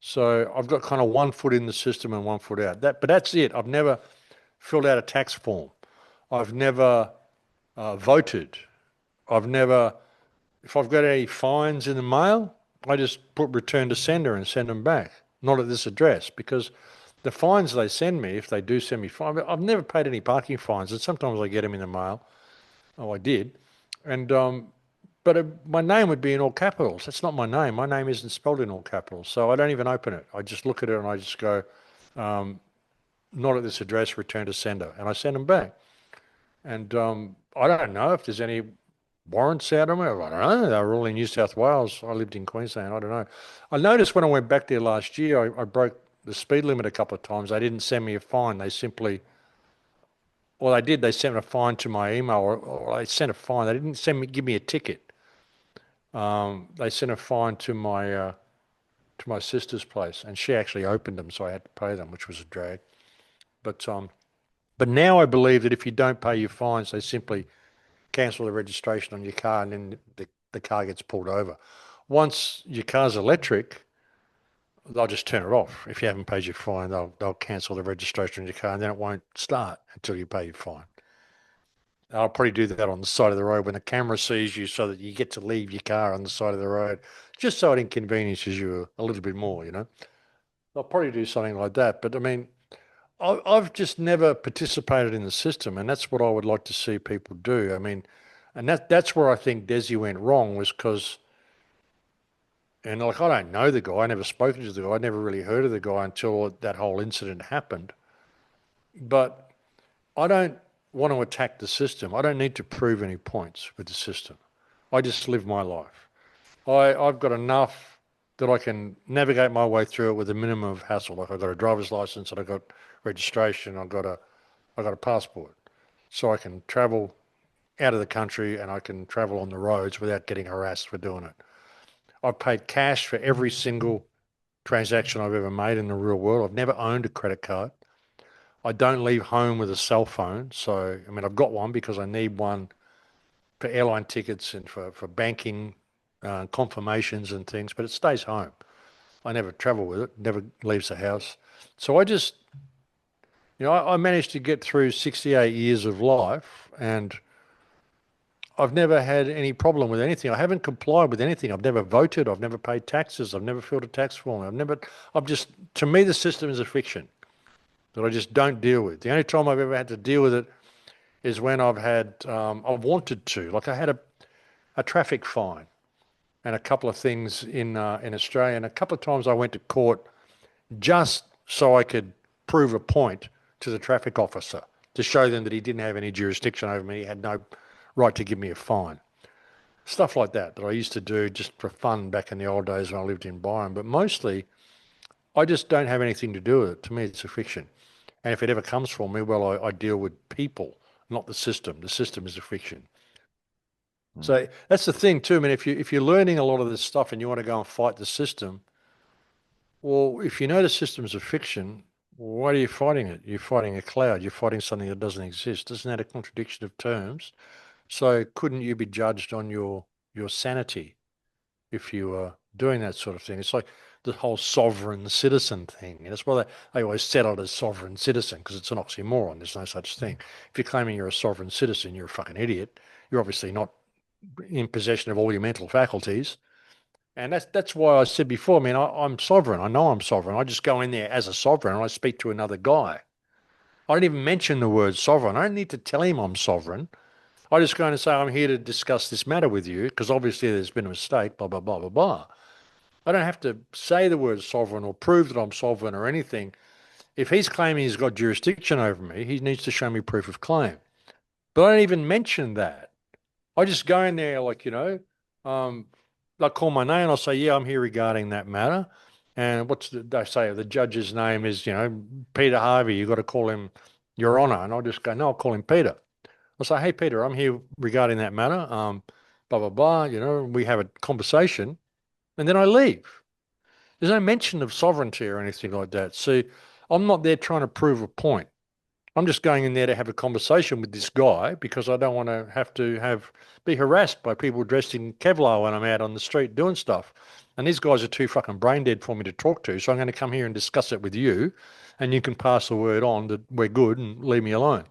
So I've got kind of one foot in the system and one foot out. But that's it. I've never filled out a tax form. I've never voted. I've never, if I've got any fines in the mail, I just put return to sender and send them back. Not at this address because the fines they send me, if they do send me fines, I've never paid any parking fines, and sometimes I get them in the mail. Oh, I did, and but my name would be in all capitals. That's not my name. My name isn't spelled in all capitals, so I don't even open it. I just look at it and I just go, not at this address. Return to sender, and I send them back. And I don't know if there's any warrants out of me. I don't know. They were all in New South Wales. I lived in Queensland. I don't know. I noticed when I went back there last year, I broke the speed limit a couple of times. They didn't send me a fine. They simply, well, they did. They sent a fine to my email, or they sent a fine. They didn't give me a ticket. They sent a fine to my sister's place, and she actually opened them, so I had to pay them, which was a drag. But now I believe that if you don't pay your fines, they simply cancel the registration on your car, and then the car gets pulled over. Once your car's electric, they'll just turn it off. If you haven't paid your fine, they'll cancel the registration on your car, and then it won't start until you pay your fine. I'll probably do that on the side of the road when the camera sees you, so that you get to leave your car on the side of the road, just so it inconveniences you a little bit more. I'll probably do something like that. But I mean, I've just never participated in the system, and that's what I would like to see people do. I mean, and that's where I think Desi went wrong was because, and like I don't know the guy, I never spoken to the guy, I never really heard of the guy until that whole incident happened. But I don't want to attack the system. I don't need to prove any points with the system. I just live my life. I've got enough. that I can navigate my way through it with a minimum of hassle. Like I've got a driver's license and I've got registration, I've got a passport. So I can travel out of the country and I can travel on the roads without getting harassed for doing it. I've paid cash for every single transaction I've ever made in the real world. I've never owned a credit card. I don't leave home with a cell phone. So, I mean, I've got one because I need one for airline tickets and for banking confirmations and things, but it stays home. I never travel with it, never leaves the house. So I just, I managed to get through 68 years of life and I've never had any problem with anything. I haven't complied with anything. I've never voted. I've never paid taxes. I've never filled a tax form. I've just, to me, the system is a fiction that I just don't deal with. The only time I've ever had to deal with it is when I've wanted to. Like I had a traffic fine and a couple of things in Australia. And a couple of times I went to court just so I could prove a point to the traffic officer to show them that he didn't have any jurisdiction over me. He had no right to give me a fine. Stuff like that I used to do just for fun back in the old days when I lived in Byron. But mostly, I just don't have anything to do with it. To me, it's a fiction. And if it ever comes for me, well, I deal with people, not the system. The system is a fiction. Mm. So that's the thing too. I mean, if you're learning a lot of this stuff and you want to go and fight the system, well, if you know the system's a fiction, why are you fighting it? You're fighting a cloud. You're fighting something that doesn't exist. Isn't that a contradiction of terms? So couldn't you be judged on your sanity if you were doing that sort of thing? It's like the whole sovereign citizen thing. And that's why they always set it as sovereign citizen because it's an oxymoron. There's no such thing. If you're claiming you're a sovereign citizen, you're a fucking idiot. You're obviously not in possession of all your mental faculties. And that's why I said before, I mean, I'm sovereign. I know I'm sovereign. I just go in there as a sovereign and I speak to another guy. I don't even mention the word sovereign. I don't need to tell him I'm sovereign. I just go in and say, I'm here to discuss this matter with you because obviously there's been a mistake, blah, blah, blah, blah, blah. I don't have to say the word sovereign or prove that I'm sovereign or anything. If he's claiming he's got jurisdiction over me, he needs to show me proof of claim. But I don't even mention that. I just go in there like, um, they'll call my name and I'll say, yeah, I'm here regarding that matter. And they say the judge's name is, Peter Harvey. You've got to call him Your Honor. And I'll just go, no, I'll call him Peter. I'll say, hey, Peter, I'm here regarding that matter. Blah, blah, blah. We have a conversation and then I leave. There's no mention of sovereignty or anything like that. See, I'm not there trying to prove a point. I'm just going in there to have a conversation with this guy because I don't want to be harassed by people dressed in Kevlar when I'm out on the street doing stuff. And these guys are too fucking brain dead for me to talk to. So I'm going to come here and discuss it with you, and you can pass the word on that we're good and leave me alone.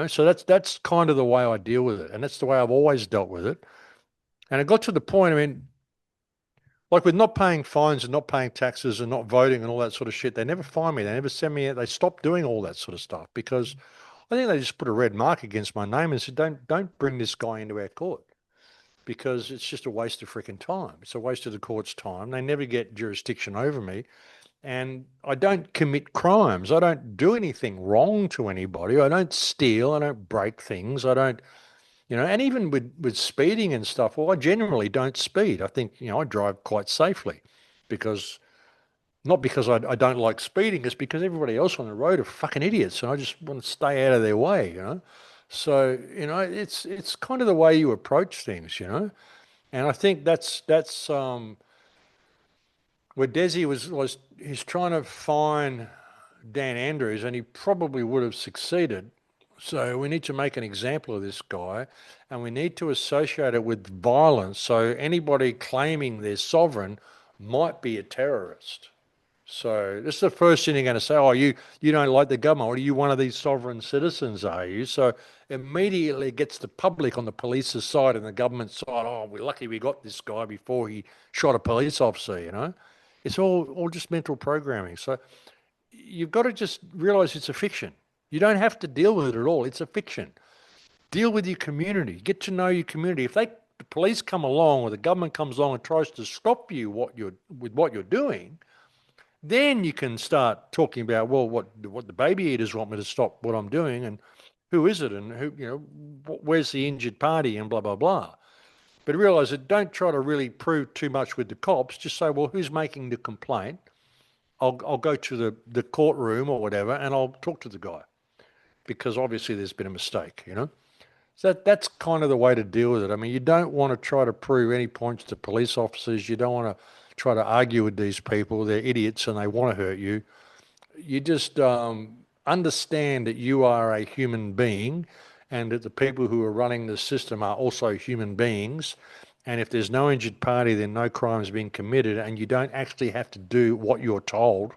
So that's kind of the way I deal with it, and that's the way I've always dealt with it. And it got to the point. I mean, like with not paying fines and not paying taxes and not voting and all that sort of shit, they never fine me. They never send me. They stopped doing all that sort of stuff because I think they just put a red mark against my name and said, don't bring this guy into our court because it's just a waste of freaking time. It's a waste of the court's time. They never get jurisdiction over me. And I don't commit crimes. I don't do anything wrong to anybody. I don't steal. I don't break things. I don't, and even with speeding and stuff, well, I generally don't speed. I think, I drive quite safely because not because I don't like speeding, it's because everybody else on the road are fucking idiots and I just want to stay out of their way. So, it's kind of the way you approach things. And I think that's where Desi he's trying to find Dan Andrews, and he probably would have succeeded. So we need to make an example of this guy, and we need to associate it with violence. So anybody claiming they're sovereign might be a terrorist. So this is the first thing they're going to say. Oh, you don't like the government. Or are you one of these sovereign citizens, are you? So immediately it gets the public on the police's side and the government side. Oh, we're lucky we got this guy before he shot a police officer. It's all just mental programming. So you've got to just realize it's a fiction. You don't have to deal with it at all. It's a fiction. Deal with your community. Get to know your community. If the police come along or the government comes along and tries to stop you with what you're doing, then you can start talking about, well, what the baby eaters want me to stop what I'm doing and who is it and who, where's the injured party and blah, blah, blah. But realize that don't try to really prove too much with the cops. Just say, well, who's making the complaint? I'll go to the courtroom or whatever, and I'll talk to the guy because obviously there's been a mistake, you know? So that's kind of the way to deal with it. I mean, you don't want to try to prove any points to police officers. You don't want to try to argue with these people. They're idiots and they want to hurt you. You just understand that you are a human being and that the people who are running the system are also human beings. And if there's no injured party, then no crime is being committed, and you don't actually have to do what you're told,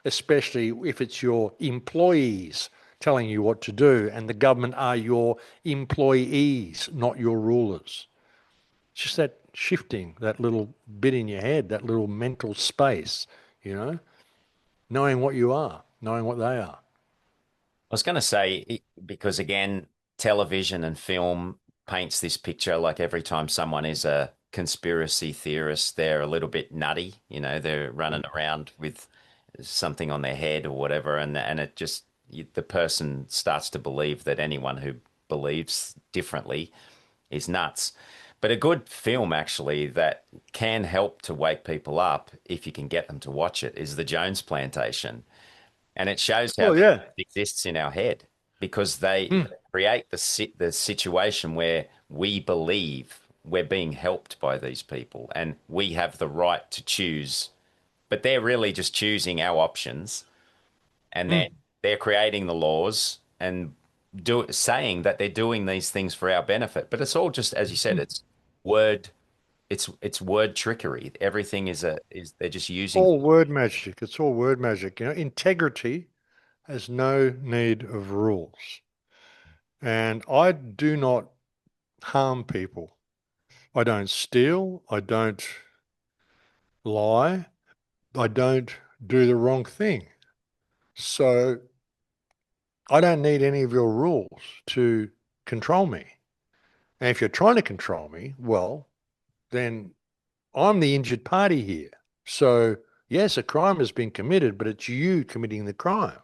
especially if it's your employees telling you what to do, and the government are your employees, not your rulers. It's just that shifting, that little bit in your head, that little mental space, you know, knowing what you are, knowing what they are. I was going to say, because again, television and film paints this picture like every time someone is a conspiracy theorist, they're a little bit nutty. You know, they're running around with something on their head or whatever, and it just the person starts to believe that anyone who believes differently is nuts. But a good film actually that can help to wake people up if you can get them to watch it is The Jones Plantation. And it shows how Oh, that yeah. exists in our head because they Mm, create the situation where we believe we're being helped by these people and we have the right to choose, but they're really just choosing our options, and then mm, they're creating the laws and saying that they're doing these things for our benefit. But it's all just, as you said, mm. it's word, it's word trickery. Everything is they're just using. All word magic. It's all word magic. You know, integrity has no need of rules. And I do not harm people. I don't steal. I don't lie. I don't do the wrong thing. So I don't need any of your rules to control me. And if you're trying to control me, well, then I'm the injured party here. So, yes, a crime has been committed, but it's you committing the crime.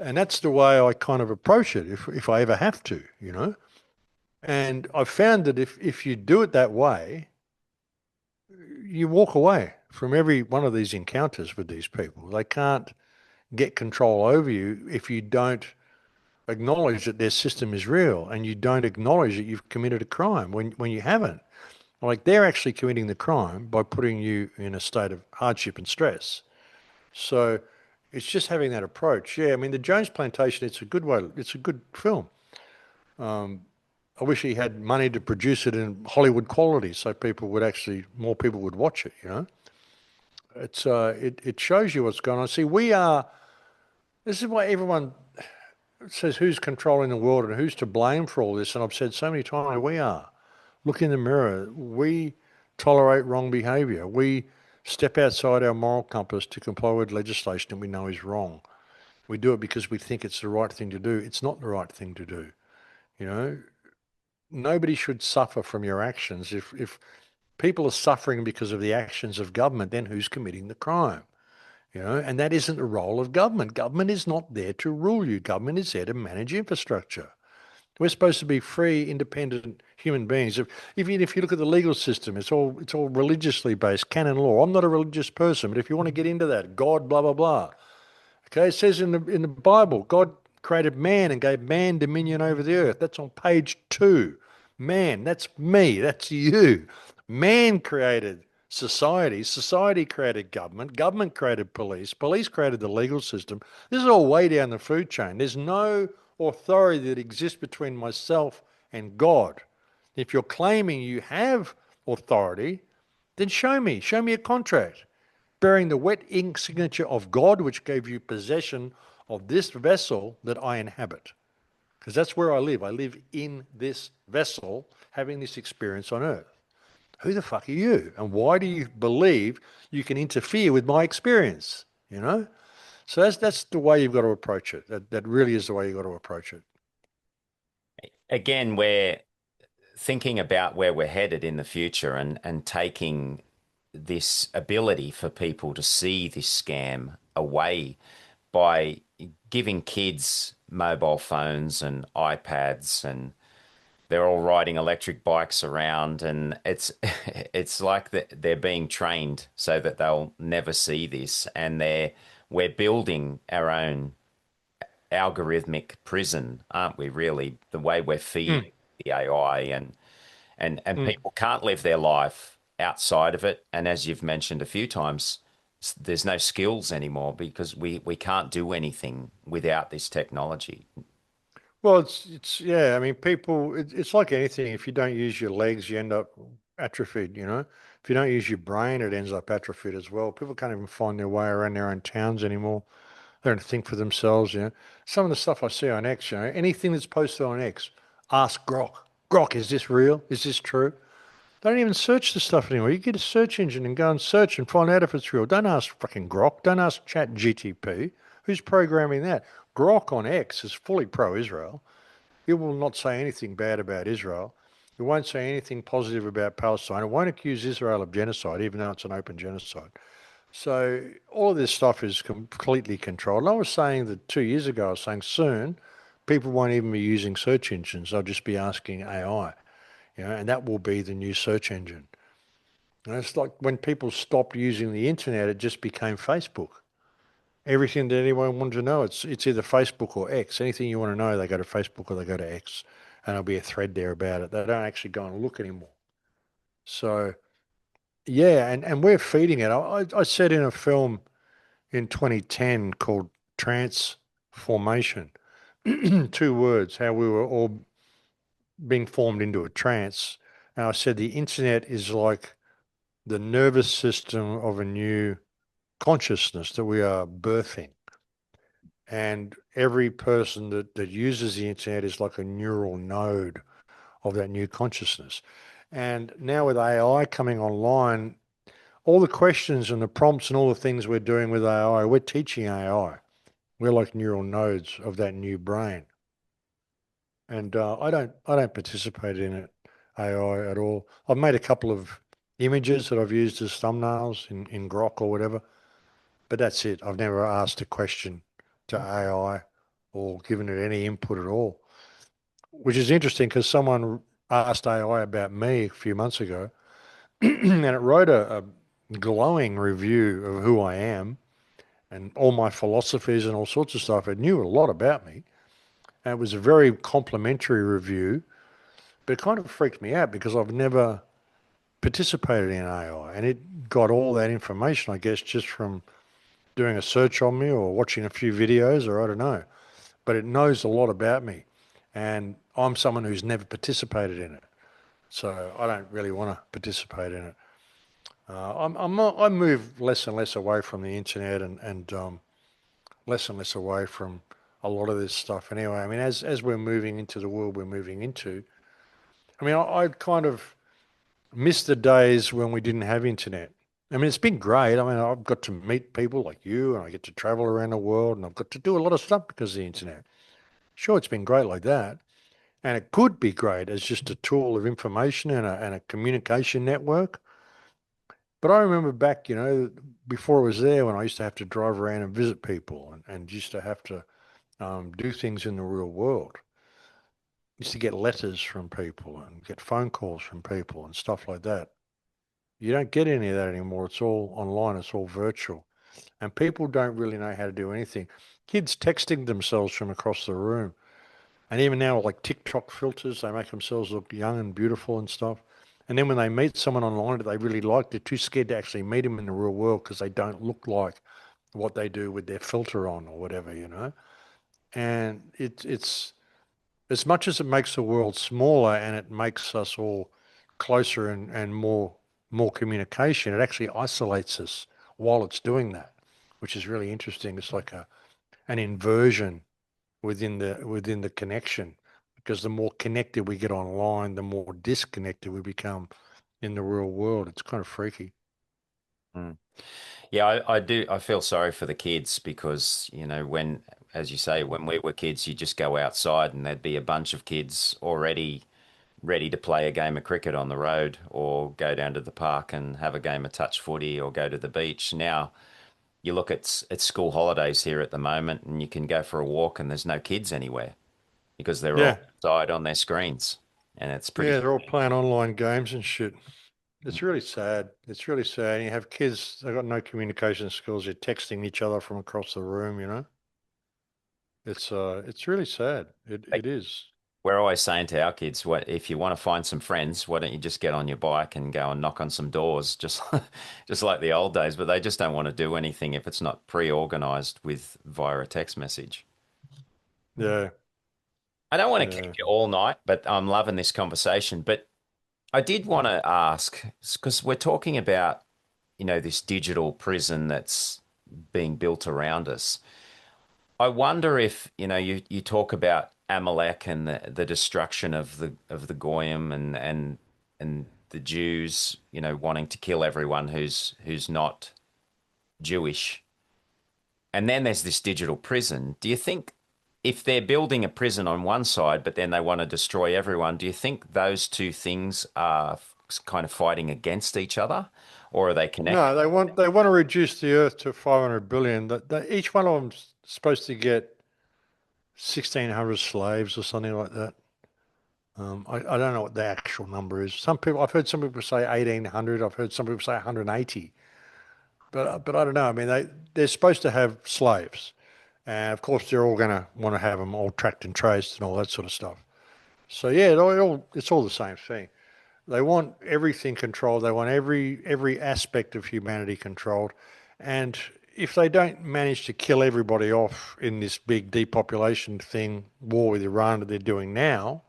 And that's the way I kind of approach it if I ever have to, you know. And I've found that if you do it that way, you walk away from every one of these encounters with these people. They can't get control over you if you don't acknowledge that their system is real and you don't acknowledge that you've committed a crime when you haven't. Like they're actually committing the crime by putting you in a state of hardship and stress. So it's just having that approach. Yeah, I mean, the Jones Plantation, it's a good way, it's a good film. I wish he had money to produce it in Hollywood quality so people would actually, more people would watch it, you know? It shows you what's going on. See, this is why everyone says who's controlling the world and who's to blame for all this. And I've said so many times, we are. Look in the mirror. We tolerate wrong behavior. We step outside our moral compass to comply with legislation that we know is wrong. We do it because we think it's the right thing to do. It's not the right thing to do. You know, nobody should suffer from your actions. If people are suffering because of the actions of government, then who's committing the crime? You know, and that isn't the role of government. Government is not there to rule you. Government is there to manage infrastructure. We're supposed to be free, independent human beings. If you look at the legal system, it's all religiously based, canon law. I'm not a religious person, but if you want to get into that, God, blah blah blah. Okay, it says in the Bible, God created man and gave man dominion over the earth. That's on page 2. Man, that's me, that's you. Man created society, society created government, government created police, police created the legal system. This is all way down the food chain. There's no authority that exists between myself and God. If you're claiming you have authority, then show me a contract bearing the wet ink signature of God, which gave you possession of this vessel that I inhabit. Because that's where I live. I live in this vessel, having this experience on earth. Who the fuck are you? And why do you believe you can interfere with my experience? You know? So that's the way you've got to approach it. That really is the way you've got to approach it. Again, we're thinking about where we're headed in the future and taking this ability for people to see this scam away by giving kids mobile phones and iPads and they're all riding electric bikes around, and it's it's like they're being trained so that they'll never see this, and we're building our own algorithmic prison, aren't we, really? The way we're Mm, feeding the AI, and mm. people can't live their life outside of it. And as you've mentioned a few times, there's no skills anymore because we can't do anything without this technology. Well, it's yeah. I mean, people. It's like anything. If you don't use your legs, you end up atrophied. You know, if you don't use your brain, it ends up atrophied as well. People can't even find their way around their own towns anymore. They don't think for themselves. You know, some of the stuff I see on X. You know, anything that's posted on X, ask Grok. Grok, is this real? Is this true? They don't even search the stuff anymore. You get a search engine and go and search and find out if it's real. Don't ask fucking Grok. Don't ask Chat GTP. Who's programming that? Grok on X is fully pro-Israel. It will not say anything bad about Israel. It won't say anything positive about Palestine. It won't accuse Israel of genocide, even though it's an open genocide. So all of this stuff is completely controlled. And I was saying that 2 years ago, I was saying soon people won't even be using search engines. They'll just be asking AI, and that will be the new search engine. And it's like when people stopped using the internet, it just became Facebook. Everything that anyone wanted to know, it's either Facebook or X. Anything you want to know, they go to Facebook or they go to X, and there'll be a thread there about it. They don't actually go and look anymore. So yeah, and we're feeding it. I said in a film in 2010 called Transformation, 2 words, how we were all being formed into a trance. And I said the internet is like the nervous system of a new consciousness that we are birthing. And every person that uses the internet is like a neural node of that new consciousness. And now with AI coming online, all the questions and the prompts and all the things we're doing with AI, we're teaching AI. We're like neural nodes of that new brain. And I don't participate in it, AI at all. I've made a couple of images that I've used as thumbnails in Grok or whatever, but that's it. I've never asked a question to AI or given it any input at all, which is interesting because someone asked AI about me a few months ago and it wrote a glowing review of who I am and all my philosophies and all sorts of stuff. It knew a lot about me. And it was a very complimentary review, but it kind of freaked me out because I've never participated in AI. And it got all that information, I guess, just from doing a search on me or watching a few videos or I don't know. But it knows a lot about me. And I'm someone who's never participated in it. So I don't really want to participate in it. I move less and less away from the internet and less and less away from a lot of this stuff anyway. I mean, as we're moving into the world we're moving into, I mean, I kind of miss the days when we didn't have internet. I mean, it's been great. I mean, I've got to meet people like you and I get to travel around the world and I've got to do a lot of stuff because of the internet. Sure, it's been great like that. And it could be great as just a tool of information and a communication network. But I remember back, before it was there when I used to have to drive around and visit people and used to have to do things in the real world. Used to get letters from people and get phone calls from people and stuff like that. You don't get any of that anymore. It's all online. It's all virtual. And people don't really know how to do anything. Kids texting themselves from across the room. And even now, like TikTok filters, they make themselves look young and beautiful and stuff. And then when they meet someone online that they really like, they're too scared to actually meet them in the real world because they don't look like what they do with their filter on or whatever. And it's as much as it makes the world smaller and it makes us all closer and more communication, it actually isolates us while it's doing that, which is really interesting. It's like an inversion within the connection because the more connected we get online, the more disconnected we become in the real world. It's kind of freaky. Mm. Yeah, I do. I feel sorry for the kids because, as you say, when we were kids, you just go outside and there'd be a bunch of kids already ready to play a game of cricket on the road or go down to the park and have a game of touch footy or go to the beach. Now you look at school holidays here at the moment and you can go for a walk and there's no kids anywhere because they're all Yeah. outside on their screens. and it's pretty. Yeah, they're all playing online games and shit. It's really sad. It's really sad. You have kids, they've got no communication skills. They're texting each other from across the room, you know? It's really sad. It is. We're always saying to our kids, "What if you want to find some friends? Why don't you just get on your bike and go and knock on some doors, just just like the old days?" But they just don't want to do anything if it's not pre-organized with via a text message. Yeah. I don't want to keep Yeah. you all night, but I'm loving this conversation. But I did want to ask, because we're talking about, this digital prison that's being built around us. I wonder if, you talk about Amalek and the destruction of the Goyim and the Jews, wanting to kill everyone who's not Jewish. And then there's this digital prison. Do you think if they're building a prison on one side, but then they want to destroy everyone, do you think those two things are kind of fighting against each other, or are they connected? No, they want to reduce the Earth to 500 billion. That each one of them's supposed to get 1,600 slaves or something like that. I don't know what the actual number is. I've heard some people say 1,800. I've heard some people say 180. But I don't know. I mean, they're supposed to have slaves, and of course they're all going to want to have them all tracked and traced and all that sort of stuff. So yeah, it's all the same thing. They want everything controlled. They want every aspect of humanity controlled, and if they don't manage to kill everybody off in this big depopulation thing, war with Iran that they're doing now,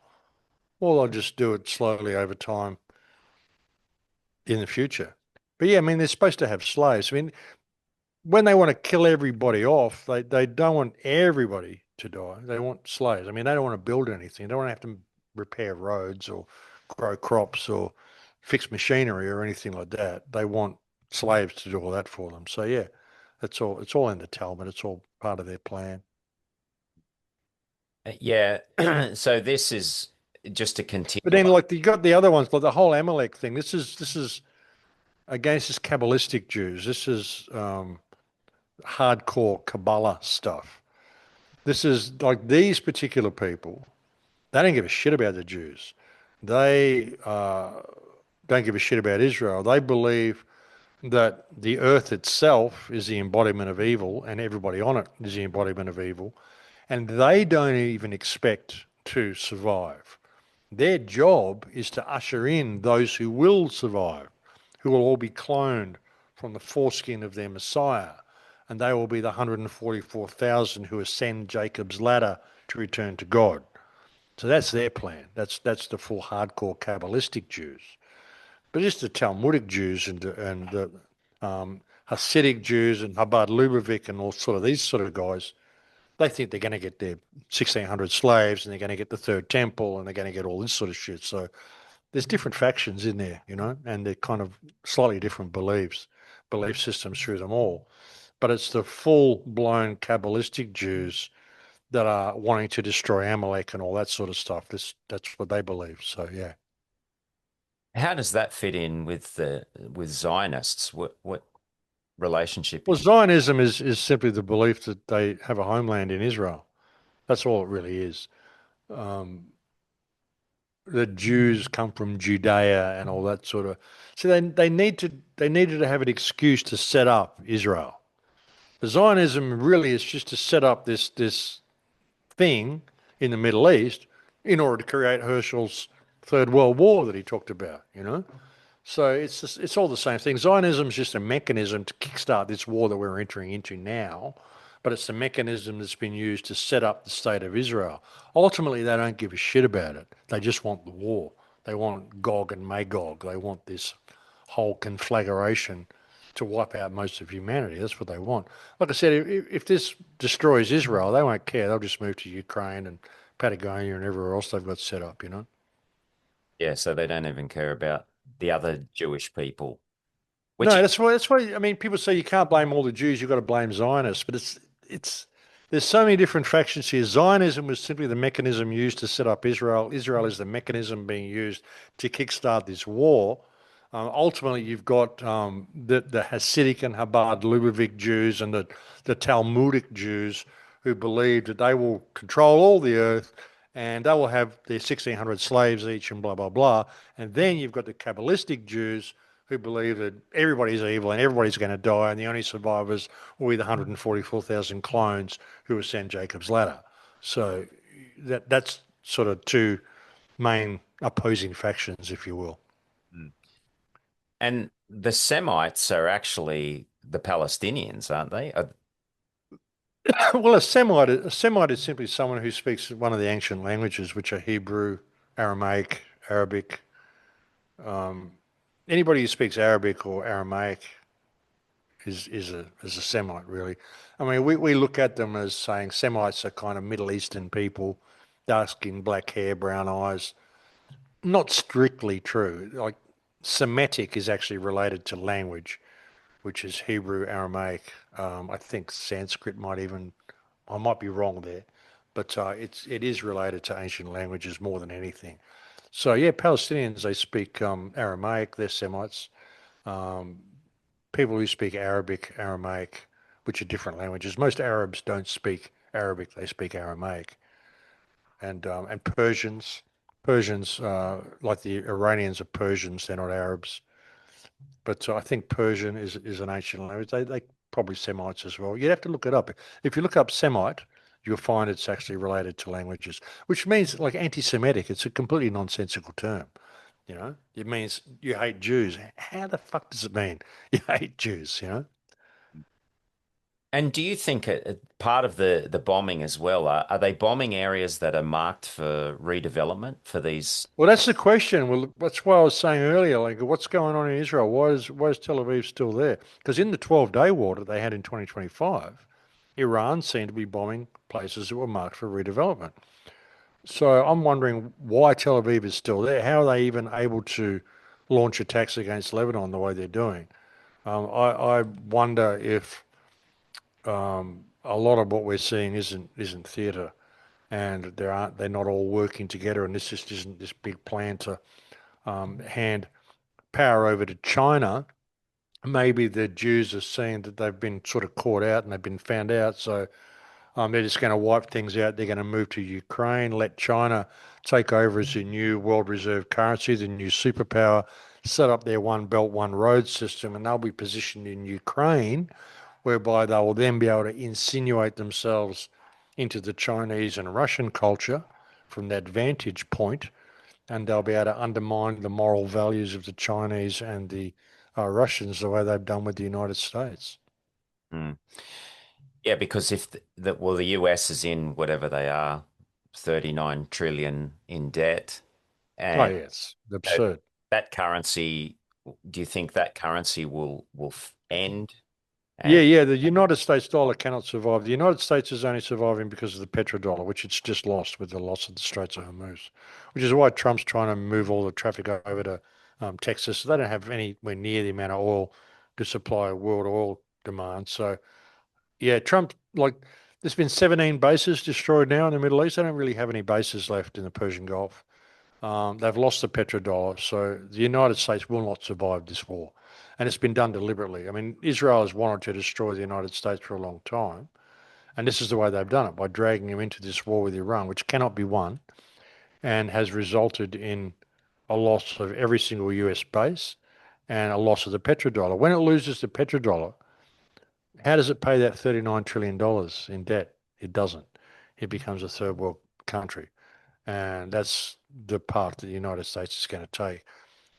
well, they'll just do it slowly over time in the future. But yeah, I mean, they're supposed to have slaves. I mean, when they want to kill everybody off, they don't want everybody to die. They want slaves. I mean, they don't want to build anything. They don't want to have to repair roads or grow crops or fix machinery or anything like that. They want slaves to do all that for them. So yeah, that's all. It's all in the Talmud. It's all part of their plan. Yeah. So this is just to But continue. then, like you got the other ones, like the whole Amalek thing. This is against this Kabbalistic Jews. This is hardcore Kabbalah stuff. This is like these particular people. They don't give a shit about the Jews. They don't give a shit about Israel. They believe that the earth itself is the embodiment of evil and everybody on it is the embodiment of evil. And they don't even expect to survive. Their job is to usher in those who will survive, who will all be cloned from the foreskin of their Messiah. And they will be the 144,000 who ascend Jacob's ladder to return to God. So that's their plan. That's the full hardcore Kabbalistic Jews. But it's the Talmudic Jews and the Hasidic Jews and Chabad Lubavitch and all sort of these sort of guys. They think they're going to get their 1,600 slaves and they're going to get the third temple and they're going to get all this sort of shit. So there's different factions in there, and they're kind of slightly different belief systems through them all. But it's the full blown Kabbalistic Jews that are wanting to destroy Amalek and all that sort of stuff. That's what they believe. So yeah. How does that fit in with Zionists? What relationship Well, is? Zionism is simply the belief that they have a homeland in Israel. That's all it really is. Um, the Jews come from Judea and all that sort of. So they needed to have an excuse to set up Israel. The Zionism really is just to set up this thing in the Middle East in order to create Herschel's Third World War that he talked about. So it's all the same thing. Zionism is just a mechanism to kickstart this war that we're entering into now, but it's the mechanism that's been used to set up the state of Israel. Ultimately, they don't give a shit about it. They just want the war. They want Gog and Magog. They want this whole conflagration to wipe out most of humanity. That's what they want. Like I said, if this destroys Israel, they won't care. They'll just move to Ukraine and Patagonia and everywhere else they've got set up. Yeah, so they don't even care about the other Jewish people, which No, that's why I mean people say you can't blame all the Jews, you've got to blame Zionists, but it's there's so many different factions here. Zionism was simply the mechanism used to set up Israel. Israel is the mechanism being used to kickstart this war. Ultimately, you've got the Hasidic and Chabad Lubavitch Jews and the Talmudic Jews who believe that they will control all the earth and they will have their 1,600 slaves each and blah, blah, blah. And then you've got the Kabbalistic Jews who believe that everybody's evil and everybody's going to die, and the only survivors will be the 144,000 clones who ascend Jacob's ladder. So that's sort of two main opposing factions, if you will. Mm. And the Semites are actually the Palestinians, aren't they? Well, a Semite is simply someone who speaks one of the ancient languages, which are Hebrew, Aramaic, Arabic. Um, Anybody who speaks Arabic or Aramaic is a Semite, really. I mean, we look at them as saying Semites are kind of Middle Eastern people, dark skin, black hair, brown eyes. Not strictly true. Like Semitic is actually related to language, which is Hebrew, Aramaic. I think Sanskrit might even. I might be wrong there, but it is related to ancient languages more than anything. So yeah, Palestinians they speak Aramaic. They're Semites. Um, People who speak Arabic, Aramaic, which are different languages. Most Arabs don't speak Arabic; they speak Aramaic. And Persians, like the Iranians are Persians, they're not Arabs. But I think Persian is an ancient language. They probably Semites as well. You'd have to look it up. If you look up Semite, you'll find it's actually related to languages, which means like anti-Semitic. It's a completely nonsensical term. It means you hate Jews. How the fuck does it mean you hate Jews? And do you think part of the bombing as well, are they bombing areas that are marked for redevelopment for these? Well, that's the question. Well, that's why I was saying earlier, like, what's going on in Israel? Why is Tel Aviv still there? Because in the 12-day war that they had in 2025, Iran seemed to be bombing places that were marked for redevelopment. So I'm wondering why Tel Aviv is still there. How are they even able to launch attacks against Lebanon the way they're doing? I wonder if a lot of what we're seeing isn't theatre, and they're not all working together, and this just isn't this big plan to hand power over to China. Maybe the Jews are seeing that they've been sort of caught out and they've been found out, so they're just going to wipe things out. They're going to move to Ukraine, let China take over as the new world reserve currency, the new superpower, set up their one belt, one road system, and they'll be positioned in Ukraine, whereby they will then be able to insinuate themselves into the Chinese and Russian culture from that vantage point, and they'll be able to undermine the moral values of the Chinese and the Russians the way they've done with the United States. Hmm. Yeah, because if well, the US is in whatever they are, 39 trillion in debt, Oh, and yes, that, absurd. that currency, do you think that currency will end? Yeah, And yeah, the United States dollar cannot survive. The United States is only surviving because of the petrodollar, which it's just lost with the loss of the Straits of Hormuz, which is why Trump's trying to move all the traffic over to Texas. They don't have anywhere near the amount of oil to supply world oil demand. So, yeah, Trump, like, there's been 17 bases destroyed now in the Middle East. They don't really have any bases left in the Persian Gulf. They've lost the petrodollar, so the United States will not survive this war. And it's been done deliberately. I mean, Israel has wanted to destroy the United States for a long time. And this is the way they've done it by dragging him into this war with Iran, which cannot be won and has resulted in a loss of every single US base and a loss of the petrodollar. When it loses the petrodollar, how does it pay that $39 trillion in debt? It doesn't. It becomes a third world country. And that's the part that the United States is going to take.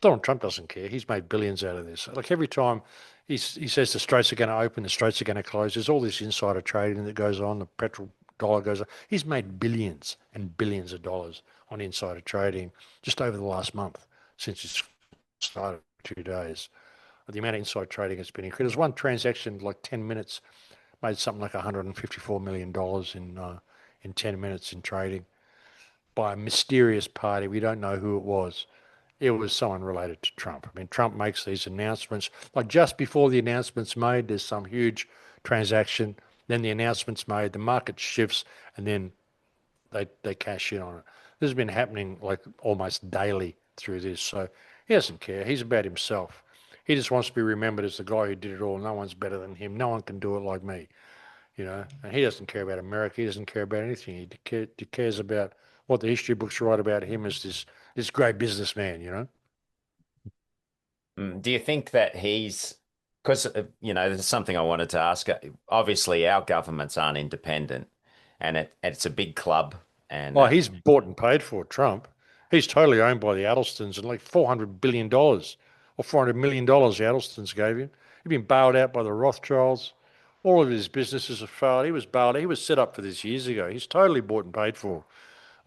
Donald Trump doesn't care. He's made billions out of this. Like every time he says the straits are going to open, the straits are going to close, there's all this insider trading that goes on, the petrol dollar goes on. He's made billions and billions of dollars on insider trading just over the last month since it started 2 days. The amount of inside trading has been incredible. There's one transaction, like 10 minutes, made something like $154 million in 10 minutes in trading by a mysterious party. We don't know who it was. It was someone related to Trump. I mean, Trump makes these announcements. Like just before the announcement's made, there's some huge transaction. Then the announcement's made, the market shifts, and then they cash in on it. This has been happening like almost daily through this. So he doesn't care. He's about himself. He just wants to be remembered as the guy who did it all. No one's better than him. No one can do it like me. And he doesn't care about America. He doesn't care about anything. He cares about what the history books write about him as this great businessman, you know. Do you think that he's because there's something I wanted to ask. Obviously, our governments aren't independent, and it's a big club, and Oh, he's bought and paid for Trump. He's totally owned by the Adelstons and like $400 billion or $400 million the Adelstons gave him. He'd been bailed out by the Rothschilds. All of his businesses have failed. He was bailed. He was set up for this years ago. He's totally bought and paid for.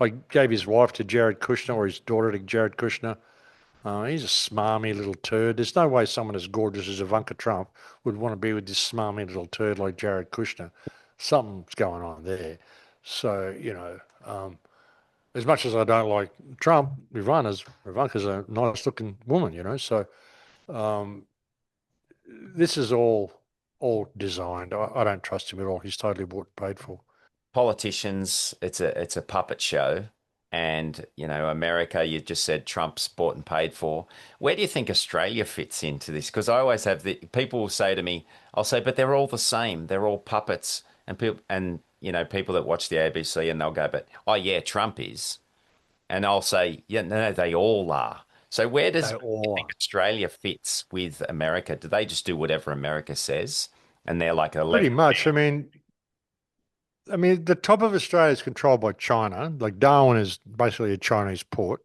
I gave his wife to Jared Kushner or his daughter to Jared Kushner. He's a smarmy little turd. There's no way someone as gorgeous as Ivanka Trump would want to be with this smarmy little turd like Jared Kushner. Something's going on there. So, as much as I don't like Trump, Ivanka's a nice looking woman, So um, this is all designed. I don't trust him at all. He's totally bought and paid for. politicians, it's a puppet show. And, America, you just said Trump's bought and paid for. Where do you think Australia fits into this? Because I always have the people will say to me, I'll say, but they're all the same. They're all puppets. And people that watch the ABC and they'll go, but oh yeah, Trump is. And I'll say, yeah, no, they all are. So where They do you all think are. Australia fits with America? Do they just do whatever America says? And they're like a Pretty left. much. I mean, the top of Australia is controlled by China. Like Darwin is basically a Chinese port.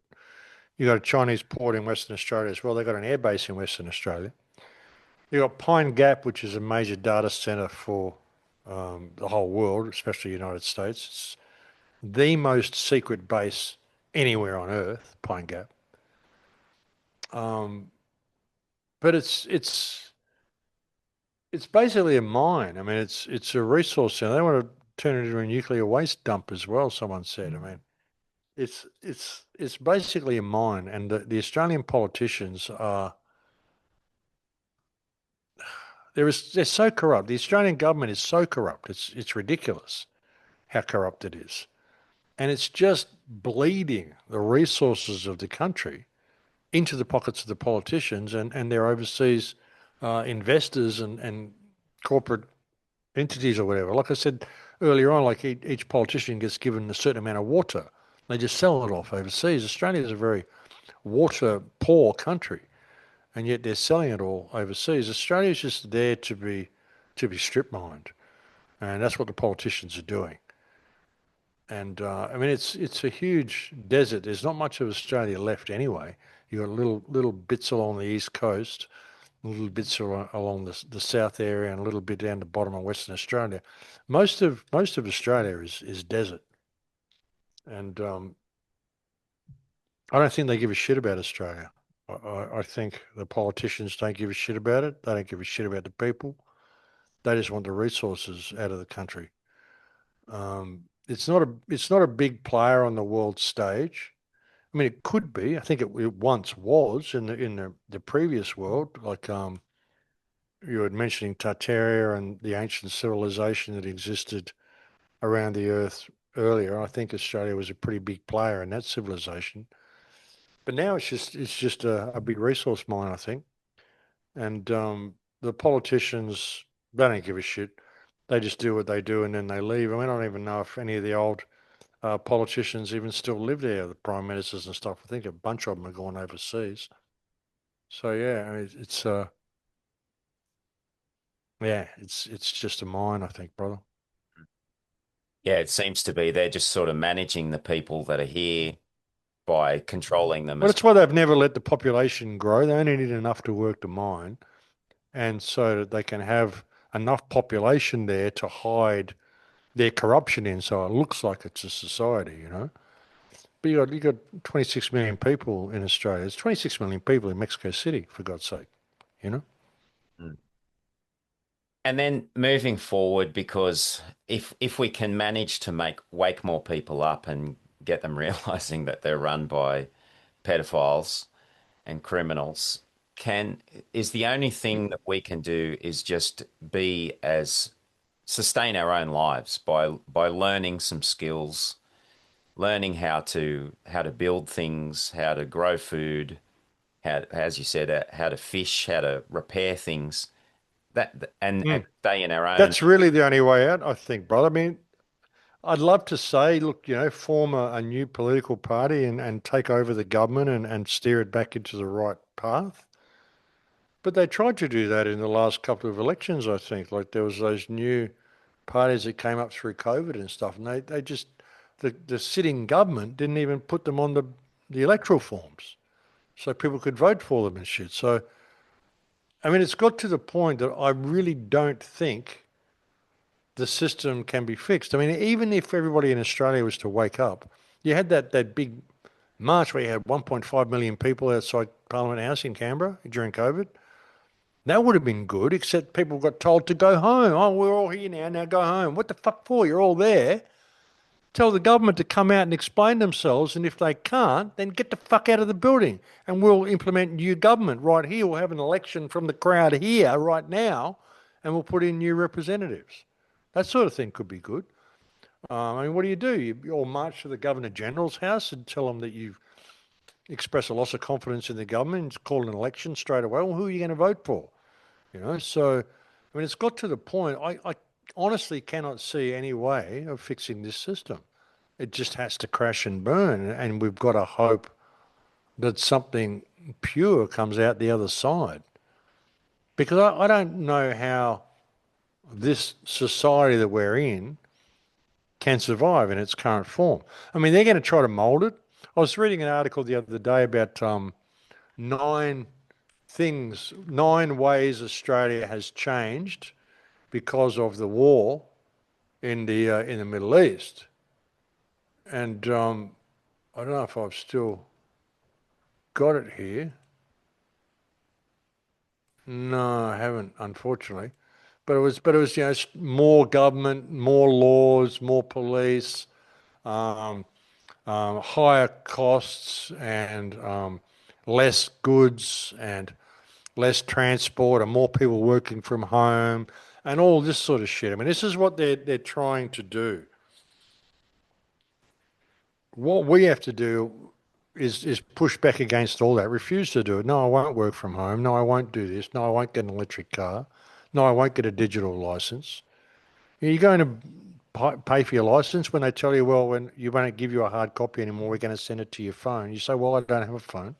You got a Chinese port in Western Australia as well. They got an airbase in Western Australia. You got Pine Gap, which is a major data center for the whole world, especially the United States. It's the most secret base anywhere on Earth, Pine Gap. Um, but it's basically a mine. I mean, it's a resource center. They want to turn it into a nuclear waste dump as well. Someone said. I mean, it's basically a mine, and the Australian politicians are they're so corrupt. The Australian government is so corrupt. It's ridiculous how corrupt it is, and it's just bleeding the resources of the country into the pockets of the politicians and their overseas investors and corporate entities or whatever. Like I said earlier on, like each politician gets given a certain amount of water. They just sell it off overseas. Australia is a very water poor country, and yet they're selling it all overseas. Australia is just there to be strip mined, and that's what the politicians are doing. And I mean, it's a huge desert. There's not much of Australia left anyway. You got little bits along the east coast, little bits along the south area, and a little bit down the bottom of Western Australia. Most of Australia is desert, and I don't think they give a shit about Australia. I think the politicians don't give a shit about it. They don't give a shit about the people. They just want the resources out of the country. It's not a big player on the world stage. I mean, it could be. I think it once was in the previous world. Like you were mentioning Tartaria and the ancient civilization that existed around the earth earlier. I think Australia was a pretty big player in that civilization. But now it's just a big resource mine, I think. And the politicians, they don't give a shit. They just do what they do and then they leave. I mean, I don't even know if any of the old politicians even still live there, the prime ministers and stuff. I think a bunch of them are gone overseas. So yeah, I mean, it's just a mine, I think, brother. Yeah, it seems to be they're just sort of managing the people that are here by controlling them Well, as that's why they've never let the population grow. They only need enough to work the mine, and so that they can have enough population there to hide their corruption in, so it looks like it's a society. But you got 26 million people in Australia. There's 26 million people in Mexico City, for God's sake. You know. well. And then moving forward, because if we can manage to wake more people up and get them realizing that they're run by pedophiles and criminals, can is the only thing that we can do is just be as sustain our own lives by learning some skills, learning how to build things, how to grow food, how as you said, how to fish, how to repair things and Mm. stay in our own. That's really the only way out, I think, brother. I mean, I'd love to say, look, form a new political party and take over the government and steer it back into the right path. But they tried to do that in the last couple of elections, I think. Like there was those new parties that came up through COVID and stuff, and they just the sitting government didn't even put them on the electoral forms so people could vote for them and shit. So I mean, it's got to the point that I really don't think the system can be fixed. I mean, even if everybody in Australia was to wake up, you had that big march where you had 1.5 million people outside Parliament House in Canberra during COVID. That would have been good, except people got told to go home. Oh, we're all here now. Now go home. What the fuck for? You're all there. Tell the government to come out and explain themselves, and if they can't, then get the fuck out of the building, and we'll implement new government right here. We'll have an election from the crowd here right now, and we'll put in new representatives. That sort of thing could be good. I mean, what do? You all march to the Governor General's house and tell them that you've expressed a loss of confidence in the government and call an election straight away. Well, who are you going to vote for? So, I mean, it's got to the point, I honestly cannot see any way of fixing this system. It just has to crash and burn, and we've got to hope that something pure comes out the other side. Because I don't know how this society that we're in can survive in its current form. I mean, they're going to try to mold it. I was reading an article the other day about nine nine ways Australia has changed because of the war in the Middle East. And I don't know if I've still got it here. No, I haven't, unfortunately. But it was more government, more laws, more police, um, higher costs, and less goods and less transport, and more people working from home, and all this sort of shit. I mean, this is what they're trying to do. What we have to do is push back against all that. Refuse to do it. No, I won't work from home. No, I won't do this. No, I won't get an electric car. No, I won't get a digital license. You're going to pay for your license when they tell you, well, when you won't give you a hard copy anymore, we're going to send it to your phone. You say, well, I don't have a phone,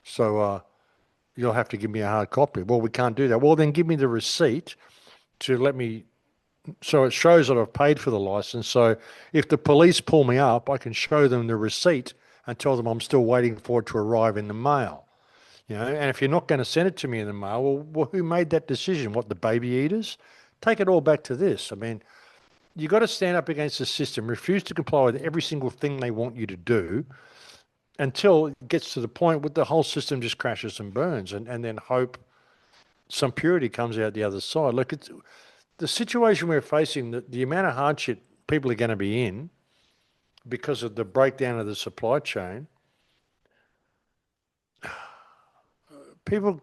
so you'll have to give me a hard copy. Well, we can't do that. Well, then give me the receipt to let me so it shows that I've paid for the license. So if the police pull me up, I can show them the receipt and tell them I'm still waiting for it to arrive in the mail. And if you're not going to send it to me in the mail, well, who made that decision? What, the baby eaters? Take it all back to this. I mean, you got to stand up against the system, refuse to comply with every single thing they want you to do until it gets to the point where the whole system just crashes and burns, and then hope some purity comes out the other side. Look, it's the situation we're facing, the amount of hardship people are going to be in because of the breakdown of the supply chain. People,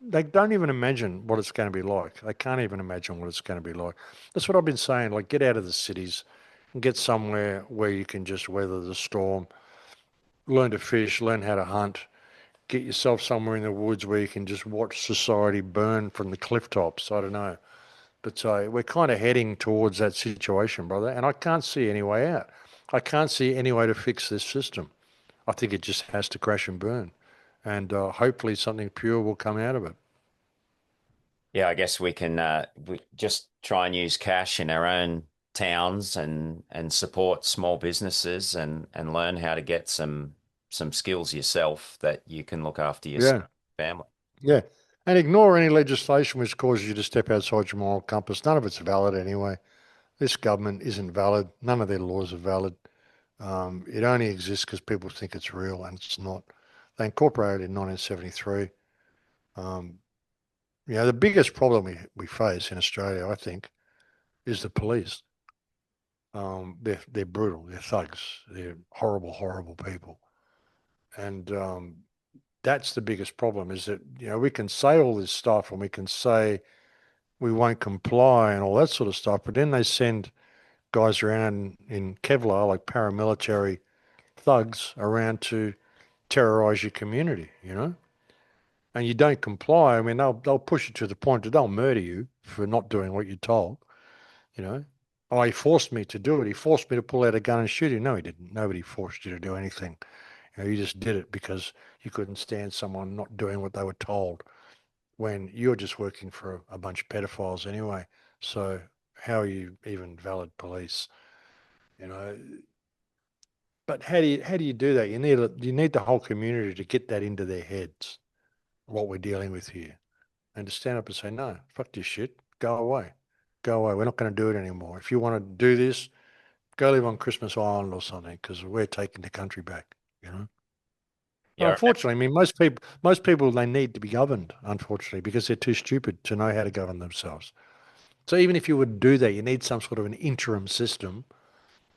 they don't even imagine what it's going to be like. They can't even imagine what it's going to be like. That's what I've been saying. Like, get out of the cities and get somewhere where you can just weather the storm, learn to fish, learn how to hunt, get yourself somewhere in the woods where you can just watch society burn from the cliff tops. I don't know. But we're kind of heading towards that situation, brother, and I can't see any way out. I can't see any way to fix this system. I think it just has to crash and burn, and hopefully something pure will come out of it. Yeah, I guess we just try and use cash in our own towns and support small businesses and learn how to get some skills yourself that you can look after your Yeah, family. yeah. And ignore any legislation which causes you to step outside your moral compass. None of it's valid anyway. This government isn't valid. None of their laws are valid. It only exists because people think it's real, and it's not. They incorporated it in 1973. Um, the biggest problem we face in Australia, I think, is the police. They're brutal. They're thugs. They're horrible, horrible people. And that's the biggest problem is that, we can say all this stuff and we can say we won't comply and all that sort of stuff, but then they send guys around in Kevlar, like paramilitary thugs, around to terrorize your community. And you don't comply. I mean, they'll push you to the point that they'll murder you for not doing what you're told, you know. Oh, he forced me to do it. He forced me to pull out a gun and shoot him. No, he didn't. Nobody forced you to do anything. You just did it because you couldn't stand someone not doing what they were told when you're just working for a bunch of pedophiles anyway. So how are you even valid police? You know, but how do you do that? You need the whole community to get that into their heads, what we're dealing with here, and to stand up and say, no, fuck this shit, go away, go away. We're not going to do it anymore. If you want to do this, go live on Christmas Island or something, because we're taking the country back. You know. But Yeah, unfortunately, I mean, most people, they need to be governed, unfortunately, because they're too stupid to know how to govern themselves. So even if you would do that, you need some sort of an interim system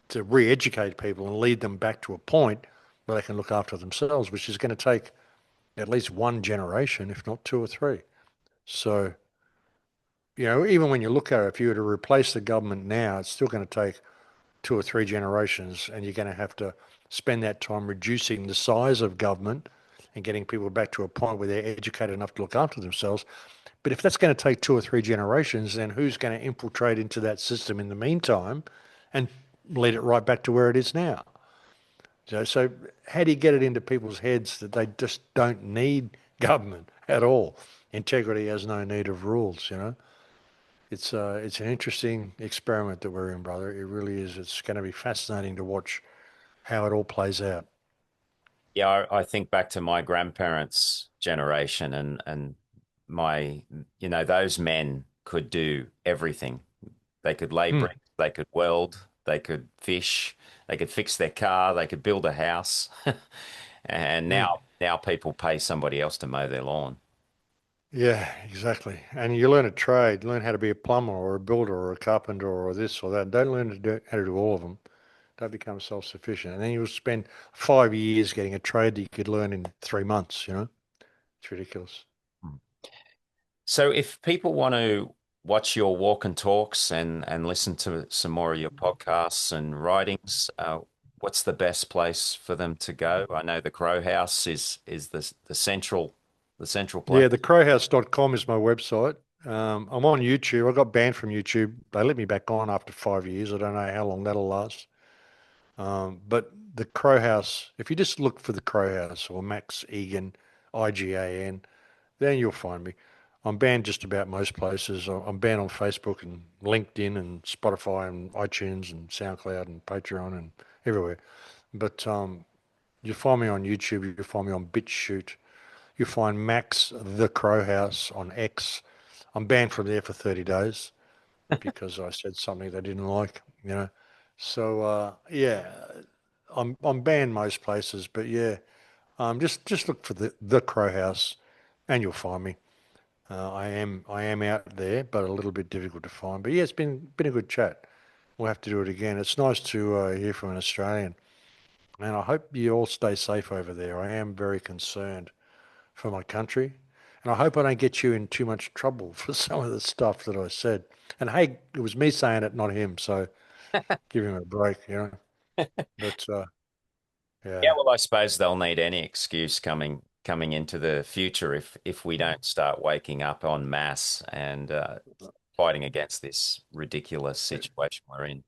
to re-educate people and lead them back to a point where they can look after themselves, which is going to take at least one generation, if not two or three. So, even when you look at it, if you were to replace the government now, it's still going to take two or three generations, and you're going to have to spend that time reducing the size of government and getting people back to a point where they're educated enough to look after themselves. But if that's going to take two or three generations, then who's going to infiltrate into that system in the meantime and lead it right back to where it is now? So how do you get it into people's heads that they just don't need government at all? Integrity has no need of rules. It's an interesting experiment that we're in, brother. It really is. It's going to be fascinating to watch how it all plays out. yeah. I think back to my grandparents' generation, and my, those men could do everything. They could lay Hmm. bricks, they could weld, they could fish, they could fix their car, they could build a house. And Hmm. now people pay somebody else to mow their lawn. Yeah, exactly. And you learn a trade, learn how to be a plumber or a builder or a carpenter or this or that. Don't learn how to do all of them. Don't become self-sufficient. And then you'll spend 5 years getting a trade that you could learn in 3 months. It's ridiculous. So if people want to watch your walk and talks and listen to some more of your podcasts and writings, what's the best place for them to go? I know the Crow House is the central place. Yeah, theCrowhouse.com is my website. I'm on YouTube. I got banned from YouTube. They let me back on after 5 years. I don't know how long that'll last. But the Crow House, if you just look for the Crow House or Max Egan, IGAN, then you'll find me. I'm banned just about most places. I'm banned on Facebook and LinkedIn and Spotify and iTunes and SoundCloud and Patreon and everywhere. But you find me on YouTube. You find me on BitChute. You find Max the Crow House on X. I'm banned from there for 30 days because I said something they didn't like. So yeah, I'm banned most places, but yeah, just look for the Crow House, and you'll find me. I am out there, but a little bit difficult to find. But yeah, it's been a good chat. We'll have to do it again. It's nice to hear from an Australian, and I hope you all stay safe over there. I am very concerned for my country, and I hope I don't get you in too much trouble for some of the stuff that I said. And hey, it was me saying it, not him. So give him a break. But Yeah, yeah, well, I suppose they'll need any excuse coming into the future if we don't start waking up en masse and fighting against this ridiculous situation we're in.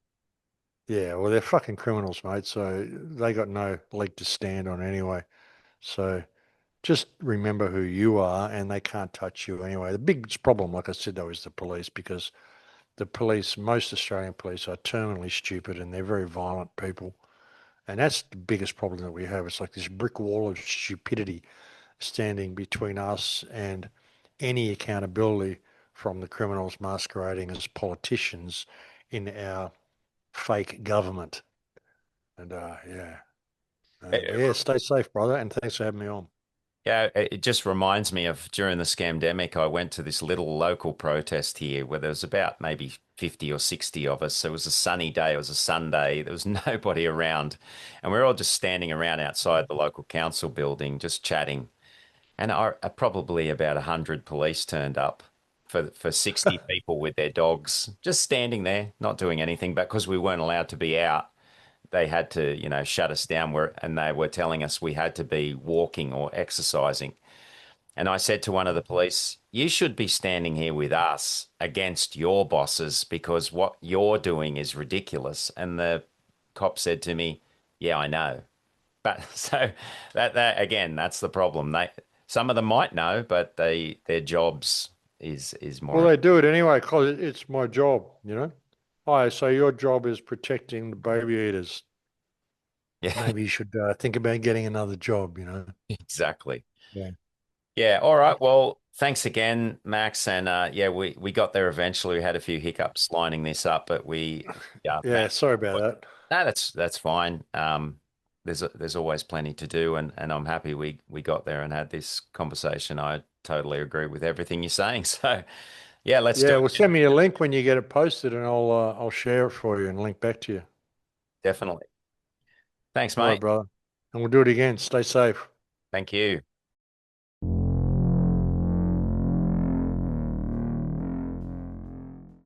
yeah. Well, they're fucking criminals, mate. So they got no leg to stand on anyway. So just remember who you are, and they can't touch you anyway. The biggest problem, like I said, though, is the police, because the police, most Australian police, are terminally stupid and they're very violent people. And that's the biggest problem that we have. It's like this brick wall of stupidity standing between us and any accountability from the criminals masquerading as politicians in our fake government. And yeah. But yeah, stay safe, brother. And thanks for having me on. Yeah, it just reminds me of during the scamdemic, I went to this little local protest here where there was about maybe 50 or 60 of us. It was a sunny day, it was a Sunday, there was nobody around. And we were all just standing around outside the local council building, just chatting. And probably about 100 police turned up for 60 people with their dogs, just standing there, not doing anything. But because we weren't allowed to be out, they had to, shut us down and they were telling us we had to be walking or exercising. And I said to one of the police, you should be standing here with us against your bosses because what you're doing is ridiculous. And the cop said to me, yeah, I know. But so that again, that's the problem. Some of them might know, but their jobs is Well, more. they do it anyway because it's my job, you know. Hi, so your job is protecting the baby eaters. Yeah, Maybe you should think about getting another job, you know. exactly. Yeah. Yeah. All right. Well, thanks again, Max. And yeah, we got there eventually. We had a few hiccups lining this up, but we yeah Yeah, managed. sorry about that. No, that's fine. There's always plenty to do, and I'm happy we got there and had this conversation. I totally agree with everything you're saying. So yeah, let's do Yeah, well, it. send me a link when you get it posted, and I'll share it for you and link back to you. Definitely. Thanks, All right, mate. brother. And we'll do it again. Stay safe. Thank you.